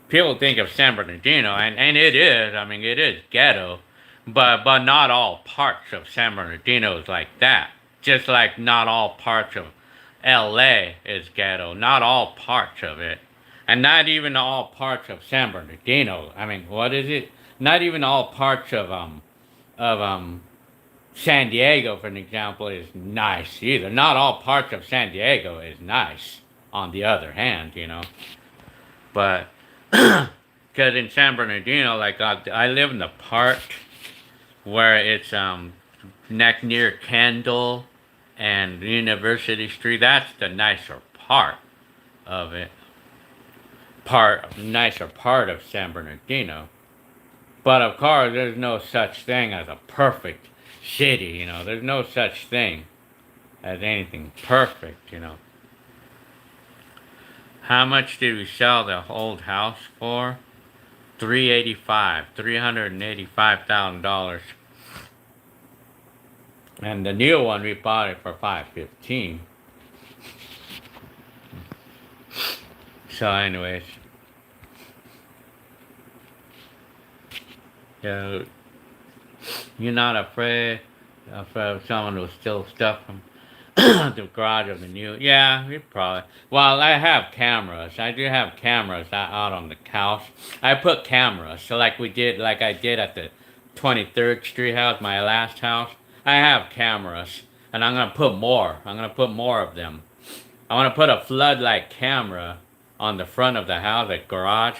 people think of San Bernardino, and it is. I mean, it is ghetto, but not all parts of San Bernardino is like that. Just like not all parts of L.A. is ghetto. Not all parts of it, and not even all parts of San Bernardino. I mean, what is it? Not even all parts of San Diego, for an example, is nice either. Not all parts of San Diego is nice. On the other hand, you know, but because in San Bernardino, like I live in the part where it's near Kendall and University Street. That's the nicer part of it. Nicer part of San Bernardino. But of course, there's no such thing as a perfect city. You know, there's no such thing as anything perfect. You know. How much did we sell the old house for? $385,000. And the new one we bought it for $515. So, anyways, uh, you're not afraid of someone who steal stuff from the garage of the new? Yeah, we probably. Well, I have cameras. I do have cameras out on the couch. I put cameras, so like I did at the 23rd Street house, my last house. I have cameras, and I'm gonna put more. I'm gonna put more of them. I want to put a floodlight camera on the front of the house, the garage.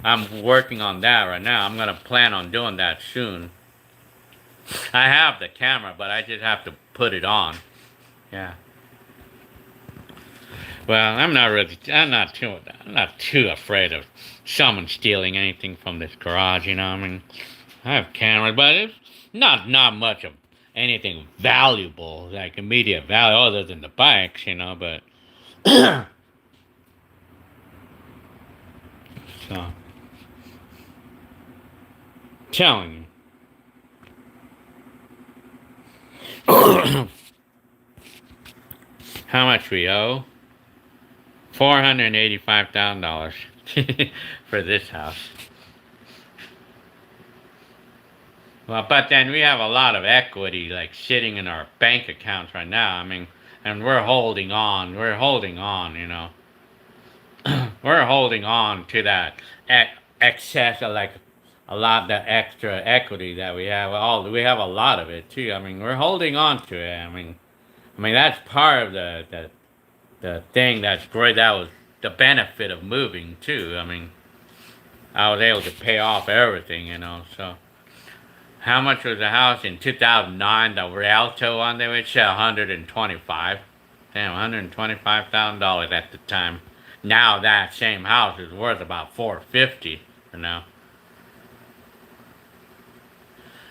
I'm working on that right now. I'm gonna plan on doing that soon. I have the camera, but I just have to put it on. Yeah. Well, I'm not too afraid of someone stealing anything from this garage. You know, I mean, I have cameras, but it's not much of anything valuable, like immediate value, other than the bikes. You know, but so telling you, how much we owe? $485,000 for this house. Well, but then we have a lot of equity, like sitting in our bank accounts right now. I mean, and we're holding on. We're holding on. You know, we're holding on to that excess of like a lot the extra equity that we have. We have a lot of it too. I mean, we're holding on to it. I mean that's part of the thing that's great. That was the benefit of moving too. I mean, I was able to pay off everything. You know, so. How much was the house in 2009? The Rialto one, they would say 125. Damn, $125,000 at the time. Now that same house is worth about 450 for now.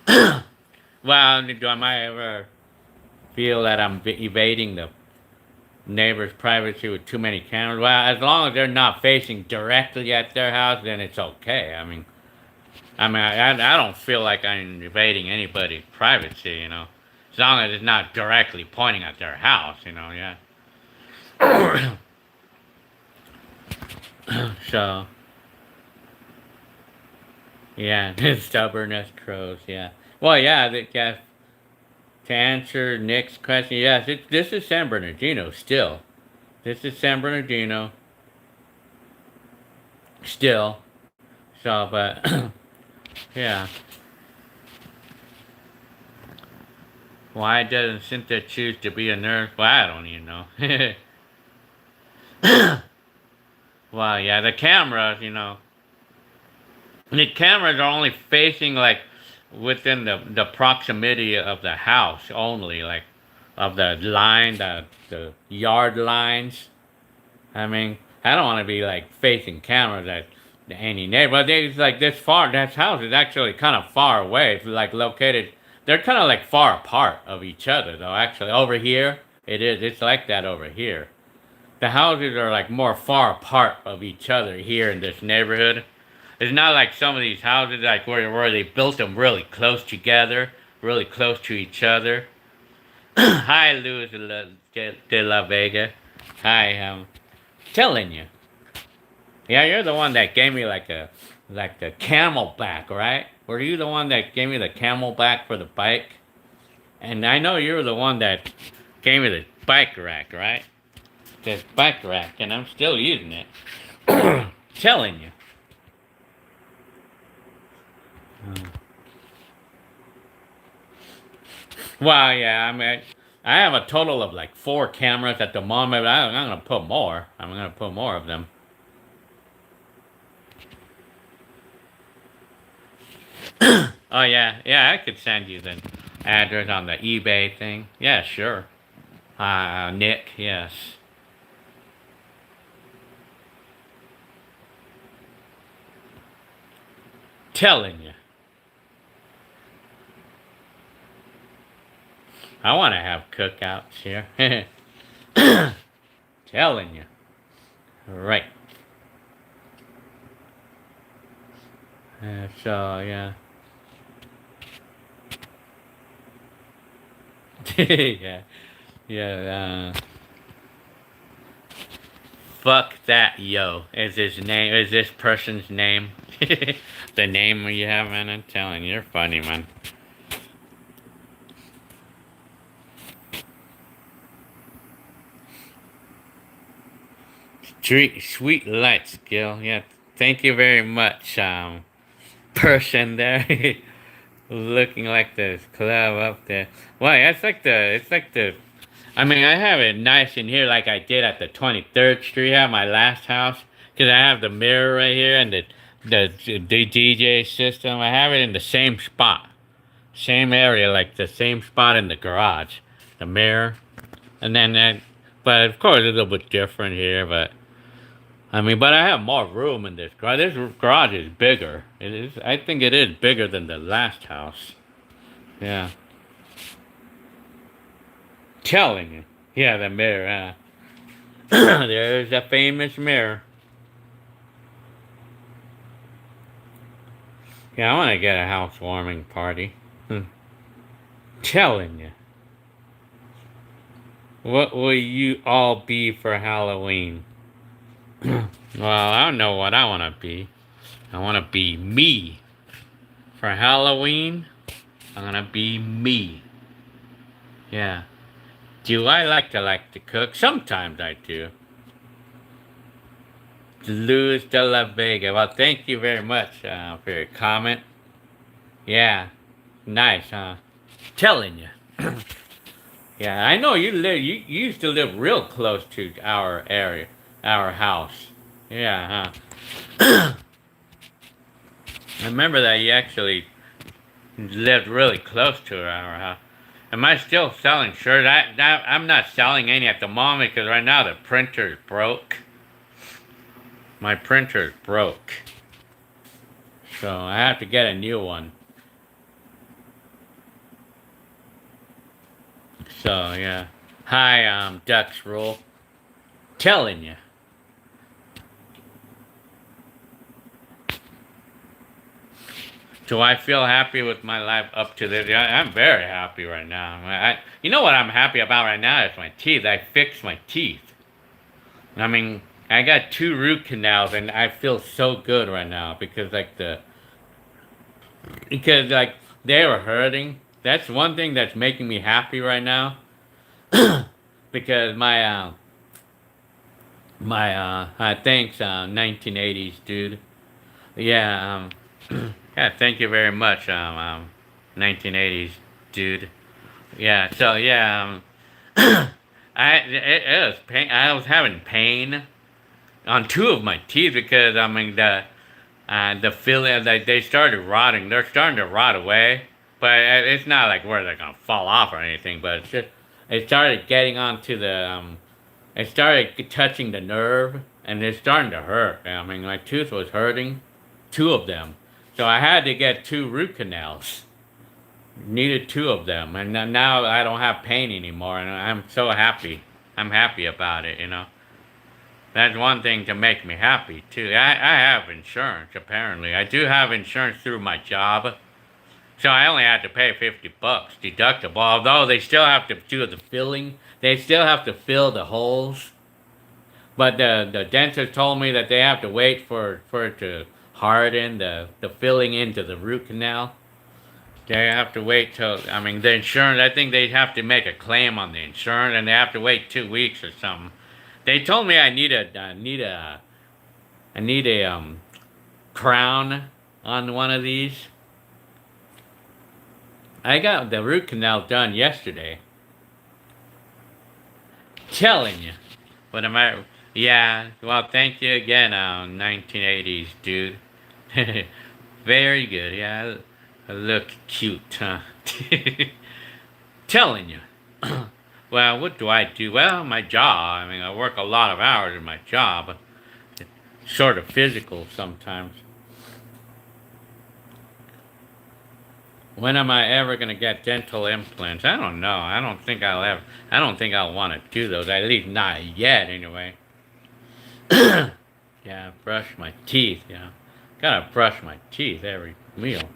Well, do I ever feel that I'm evading the neighbor's privacy with too many cameras? Well, as long as they're not facing directly at their house, then it's okay. I don't feel like I'm invading anybody's privacy, you know. As long as it's not directly pointing at their house, you know, yeah. So, yeah, stubborn as crows, yeah. Well, yeah, to answer Nick's question, yes, this is San Bernardino still. This is San Bernardino still. So, but, yeah. Why doesn't Cynthia choose to be a nurse? Well, I don't even know. Well, yeah, the cameras, you know. The cameras are only facing, like, within the proximity of the house only. Like, of the line, the yard lines. I mean, I don't want to be like facing cameras at any neighbor, but it's like this far. That house is actually kind of far away. It's like located. They're kind of like far apart of each other, though. Actually, over here it is. It's like that over here. The houses are like more far apart of each other here in this neighborhood. It's not like some of these houses like where they built them really close together, really close to each other. Hi, Luis de la Vega. Hi, telling you. Yeah, you're the one that gave me like the camelback, right? Were you the one that gave me the camelback for the bike? And I know you're the one that gave me the bike rack, right? This bike rack, and I'm still using it. Telling you. Well, yeah, I mean, I have a total of like 4 cameras at the moment. I'm gonna put more. I'm gonna put more of them. Oh yeah, yeah, I could send you the address on the eBay thing. Yeah, sure. Nick, yes. Telling you. I want to have cookouts here. Telling you. Right. So, yeah. Yeah. Yeah, fuck that, yo. Is his name, is this person's name? The name you have, man, I'm telling you, you're funny, man. Sweet lights, Gil. Yeah, thank you very much, person there. Looking like this club up there. Well, yeah, it's like the, I mean, I have it nice in here like I did at the 23rd Street at my last house. Because I have the mirror right here and the DJ system. I have it in the same spot. Same area, like the same spot in the garage. The mirror. And then that, but of course, it's a little bit different here, but I mean, but I have more room in this garage. This garage is bigger. It is. I think it is bigger than the last house. Yeah. Telling you. Yeah, the mirror. There's a famous mirror. Yeah, I want to get a housewarming party. Telling you. What will you all be for Halloween? Well, I don't know what I want to be. I want to be me. For Halloween, I'm going to be me. Yeah. Do I like to cook? Sometimes I do. Luis de la Vega. Well, thank you very much for your comment. Yeah. Nice, huh? Telling you. Yeah, I know you used to live real close to our area, our house. Yeah, huh? I remember that you actually lived really close to our house. Am I still selling shirts? I'm not selling any at the moment because right now the printer's broke. My printer's broke. So I have to get a new one. So yeah. Hi, Ducks Rule. Telling you. Do I feel happy with my life up to this? I'm very happy right now. You know what I'm happy about right now is my teeth. I fixed my teeth. I mean, I got 2 root canals, and I feel so good right now because like they were hurting. That's one thing that's making me happy right now because thanks 1980s dude. Yeah, yeah, thank you very much, 1980s, dude. Yeah, so yeah, it was pain. I was having pain on 2 of my teeth because I mean the feeling that they started rotting. They're starting to rot away, but it's not like where they're gonna fall off or anything. But it's just it started getting onto it started touching the nerve, and it's starting to hurt. I mean, my tooth was hurting, two of them. So I had to get two root canals. Needed two of them, and now I don't have pain anymore, and I'm so happy. I'm happy about it, you know. That's one thing to make me happy, too. I have insurance, apparently. I do have insurance through my job, so I only had to pay $50 deductible, although they still have to do the filling. They still have to fill the holes. But the dentist told me that they have to wait for it to harden, the filling into the root canal. They have to wait till, I mean, the insurance, I think they have to make a claim on the insurance, and they have to wait 2 weeks or something. They told me I need a crown on one of these. I got the root canal done yesterday. Telling you. What am I? Yeah, well, thank you again, 1980s, dude. Very good, yeah. I look cute, huh? Telling you. Well, what do I do? Well, my job. I mean, I work a lot of hours in my job. It's sort of physical sometimes. When am I ever gonna get dental implants? I don't know. I don't think I'll ever. I don't think I'll want to do those. At least not yet, anyway. Yeah, brush my teeth. Yeah, gotta brush my teeth every meal.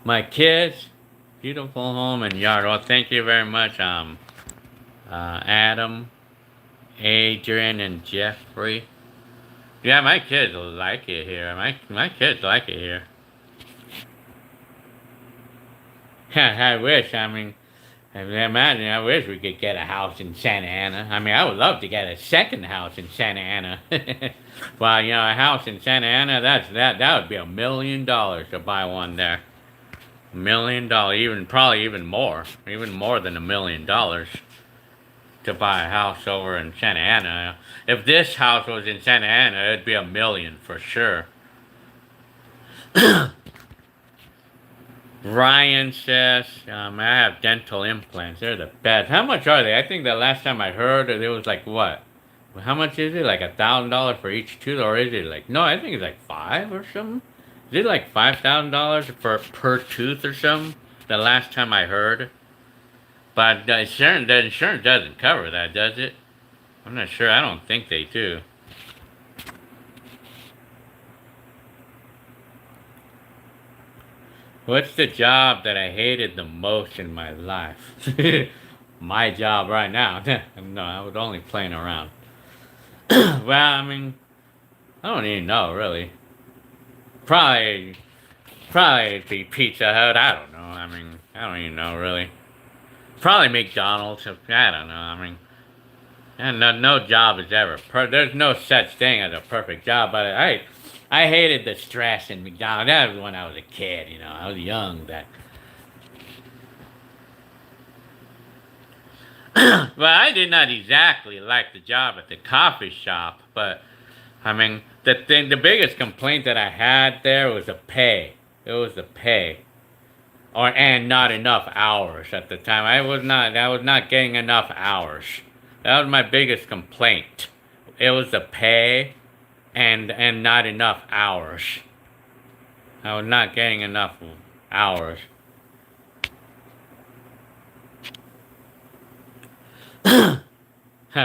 My kids, beautiful home and yard. Well, thank you very much, Adam, Adrian, and Jeffrey. Yeah, my kids like it here. My kids like it here. I wish. I mean, imagine. I wish we could get a house in Santa Ana. I mean, I would love to get a second house in Santa Ana. Well, you know, a house in Santa Ana. That would be $1 million to buy one there. $1 million, probably even more than $1 million to buy a house over in Santa Ana. If this house was in Santa Ana, it'd be $1 million for sure. Ryan says, I have dental implants. They're the best. How much are they? I think the last time I heard it was like what? How much is it? Like $1,000 for each tooth, or is it like? No, I think it's like $5 or something. Is it like $5,000 per tooth or something? The last time I heard. But the insurance doesn't cover that, does it? I'm not sure. I don't think they do. What's the job that I hated the most in my life? My job right now. No, I was only playing around. Well, I mean, I don't even know, really. Probably be Pizza Hut. I don't know. I mean, I don't even know, really. Probably McDonald's. I don't know. I mean, and no job is ever there's no such thing as a perfect job, but I hated the stress in McDonald's. That was when I was a kid, you know. I was young that. Well, I did not exactly like the job at the coffee shop, but I mean, the biggest complaint that I had there was the pay. It was the pay, and not enough hours at the time. I was not getting enough hours. That was my biggest complaint. It was the pay, and not enough hours. I was not getting enough hours.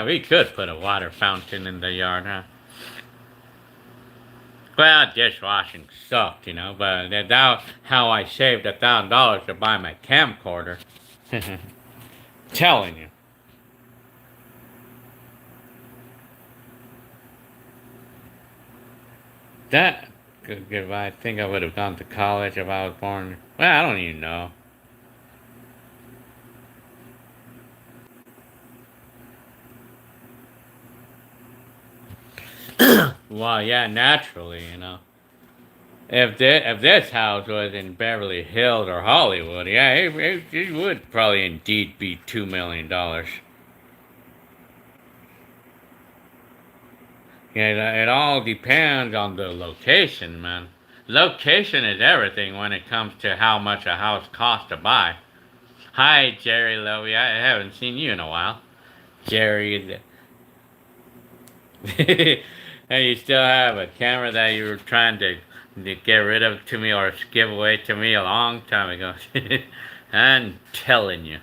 We could put a water fountain in the yard, huh? Well, dishwashing sucked, you know, but that's how I saved $1,000 to buy my camcorder. Telling you. That, if I think I would have gone to college if I was born. Well, I don't even know. Well, yeah, naturally, you know. If this house was in Beverly Hills or Hollywood, yeah, it would probably indeed be $2 million. Yeah, it all depends on the location, man. Location is everything when it comes to how much a house costs to buy. Hi, Jerry Lovey. I haven't seen you in a while. Jerry, hey, you still have a camera that you were trying to get rid of to me or give away to me a long time ago. I'm telling you.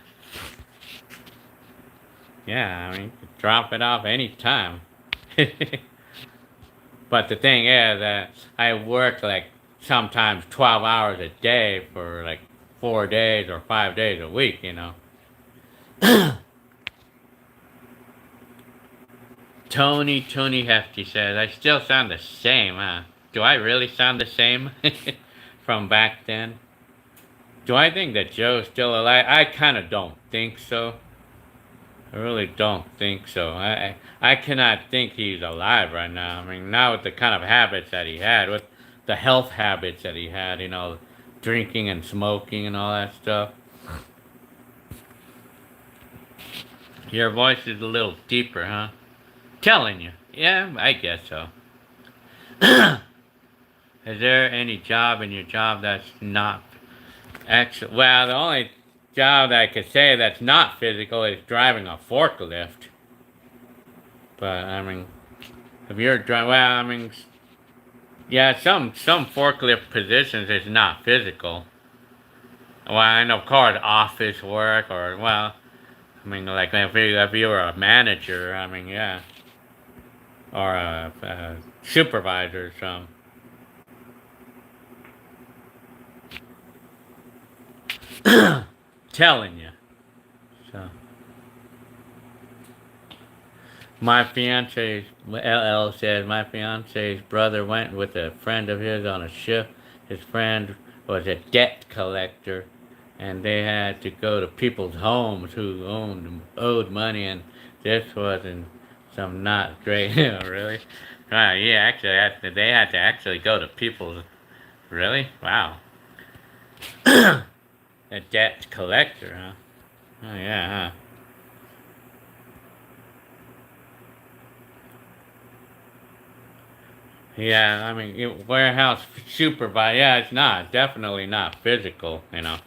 Yeah, I mean, drop it off any time. But the thing is that I work like sometimes 12 hours a day for like 4 days or 5 days a week, you know. Tony Hefty says, I still sound the same, huh? Do I really sound the same from back then? Do I think that Joe's still alive? I kind of don't think so. I really don't think so. I cannot think he's alive right now. I mean, now with the kind of habits that he had, with the health habits that he had, you know, drinking and smoking and all that stuff. Your voice is a little deeper, huh? Telling you. Yeah, I guess so. Is there any job in your job that's not actually? Well, the only job that I could say that's not physical is driving a forklift. But I mean, if you're driving, well, I mean, yeah, some forklift positions is not physical. Well, I know, of course, office work or well, I mean, like if you were a manager, I mean, yeah, or a supervisor or something. Telling you. So my fiance's LL says my fiance's brother went with a friend of his on a shift. His friend was a debt collector, and they had to go to people's homes who owed money, and this wasn't some not great. Really? Wow. Yeah. Actually, they had to actually go to people's. Really? Wow. A debt collector, huh? Oh yeah, huh? Yeah, I mean, warehouse supervisor. Yeah, it's not definitely not physical. You know,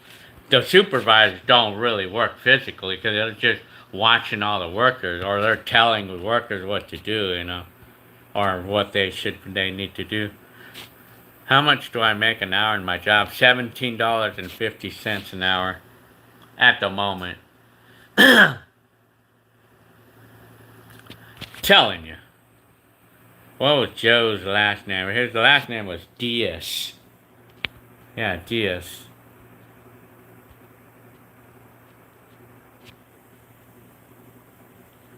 the supervisors don't really work physically because they're just watching all the workers, or they're telling the workers what to do. You know, or what they need to do. How much do I make an hour in my job? $17.50 an hour at the moment. Telling you. What was Joe's last name? His last name was Diaz. Yeah, Diaz.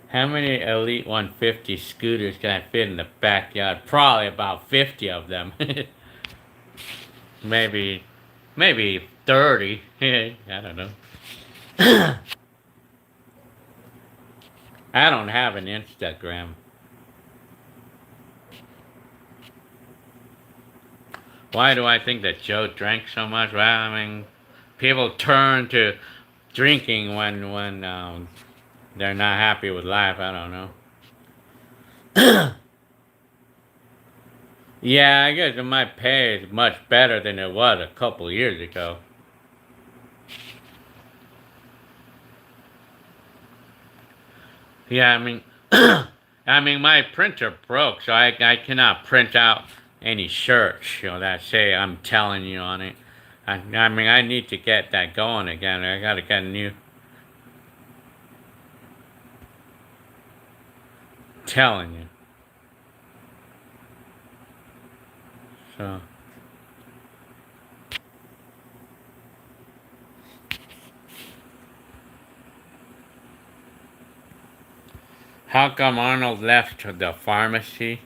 How many Elite 150 scooters can I fit in the backyard? Probably about 50 of them. maybe, maybe 30. I don't know. I don't have an Instagram. Why do I think that Joe drank so much? Well, I mean, people turn to drinking when they're not happy with life. I don't know. Yeah, I guess my pay is much better than it was a couple years ago. Yeah, I mean, I mean, my printer broke, so I cannot print out any shirts, you know, that say I'm telling you on it. I mean, I need to get that going again. I gotta get a new telling you. So, how come Arnold left the pharmacy?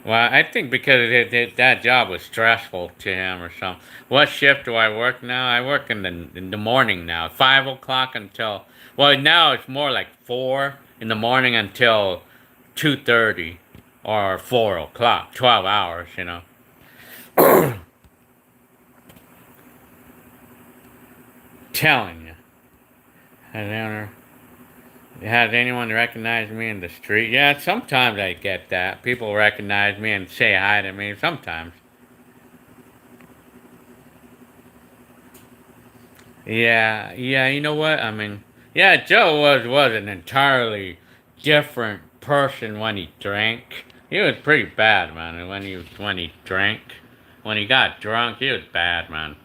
Well, I think because that job was stressful to him or something. What shift do I work now? I work in the morning now, 5 o'clock until well now it's more like 4 in the morning until 2:30 or 4 o'clock, 12 hours, you know. Telling you, has anyone, has anyone recognized me in the street? Yeah, sometimes I get that. People recognize me and say hi to me. Sometimes. Yeah, you know what? I mean, yeah, Joe was an entirely different person when he drank. He was pretty bad, man. When he drank, when he got drunk, he was bad, man.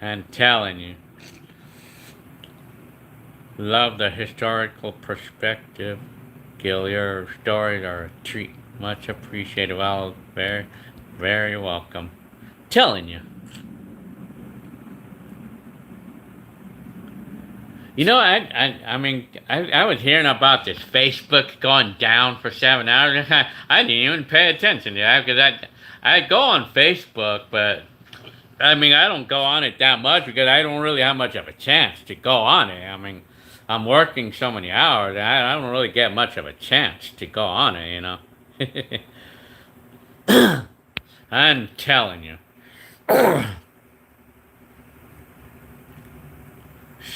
I'm telling you, love the historical perspective. Gil, your stories are a treat. Much appreciated. Well, very welcome. Telling you. You know, I mean, I was hearing about this Facebook going down for 7 hours. I didn't even pay attention to that because I go on Facebook, but I mean, I don't go on it that much because I don't really have much of a chance to go on it. I mean, I'm working so many hours, I don't really get much of a chance to go on it, you know. I'm telling you.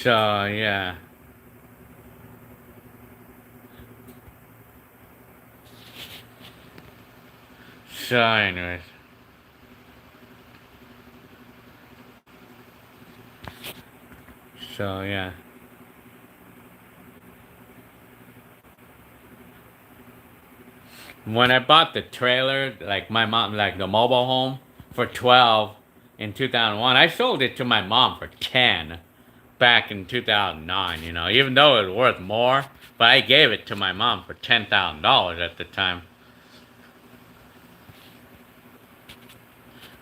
So, yeah. So, anyways. So, yeah. When I bought the trailer, like my mom, like the mobile home, for 12 in 2001, I sold it to my mom for 10 back in 2009. You know, even though it was worth more, but I gave it to my mom for $10,000 at the time.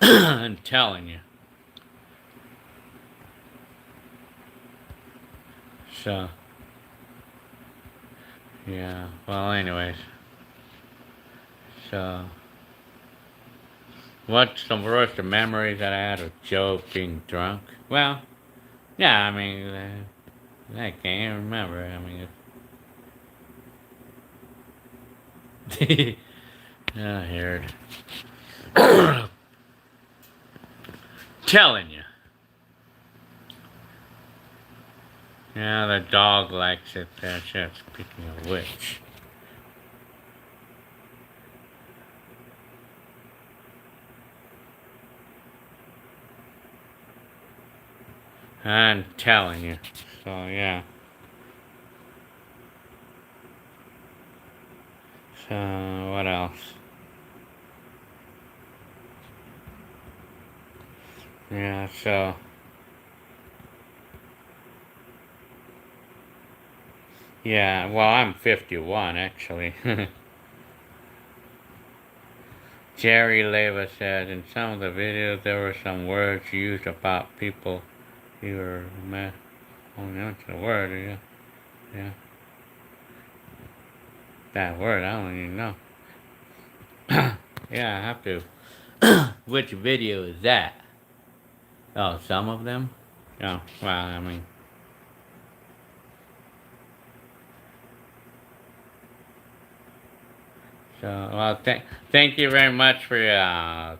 I'm telling you. So, yeah. Well, anyways. So, what's the worst memories that I had of Joe being drunk? Well, yeah. I mean, I can't remember. I mean, I heard. Telling you. Yeah, the dog likes it. That's it. Speaking of which. I'm telling you. So, yeah. So, what else? Yeah, so. Yeah, well, I'm 51, actually. Jerry Leva said in some of the videos there were some words used about people you were met. Oh, that's a word, yeah. Yeah. That word, I don't even know. Yeah, I have to. Which video is that? Oh, some of them? Oh, well, I mean. So, well, thank you very much for your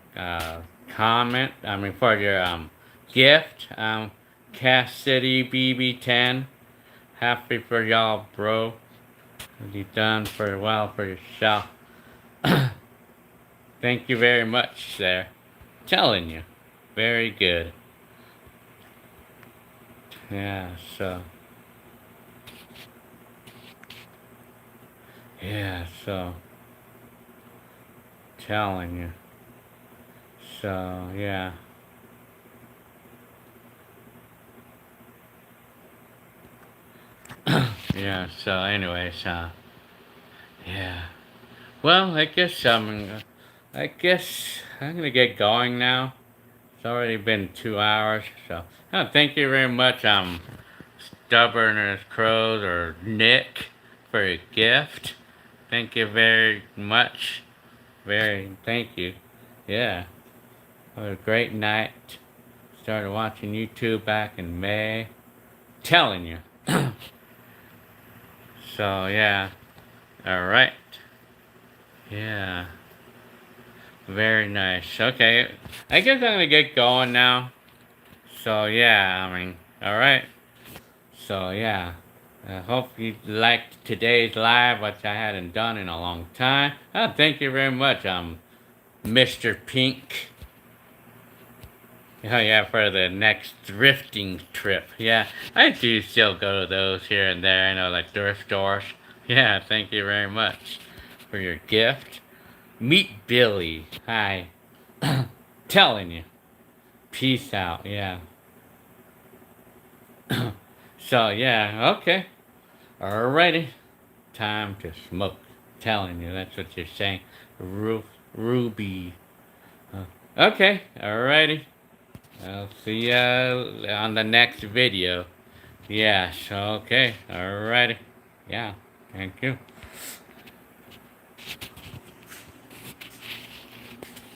comment. I mean, for your gift. Cass City BB10. Happy for y'all, bro. You done for well for yourself. Thank you very much, sir. Telling you. Very good. Yeah, so. Yeah, so. Telling you. So, yeah. Yeah, so, anyways, yeah. Well, I guess I'm gonna get going now. It's already been 2 hours, so thank you very much, Stubborn as Crows or Nick, for your gift. Thank you very much. Thank you. Yeah, it was a great night. Started watching YouTube back in May. Telling you. So yeah. All right. Yeah. Very nice. Okay. I guess I'm gonna get going now. So yeah, I mean, all right. So yeah, I hope you liked today's live, which I hadn't done in a long time. Thank you very much. Mr. Pink. Oh yeah, for the next thrifting trip. Yeah, I do still go to those here and there. I know, like thrift stores. Yeah, thank you very much for your gift. Meet Billy. Hi. Telling you. Peace out. Yeah. So yeah, okay. Alrighty. Time to smoke. Telling you, that's what you're saying. Ruby. Okay, alrighty. I'll see ya on the next video. Yes, okay, alrighty. Yeah, thank you.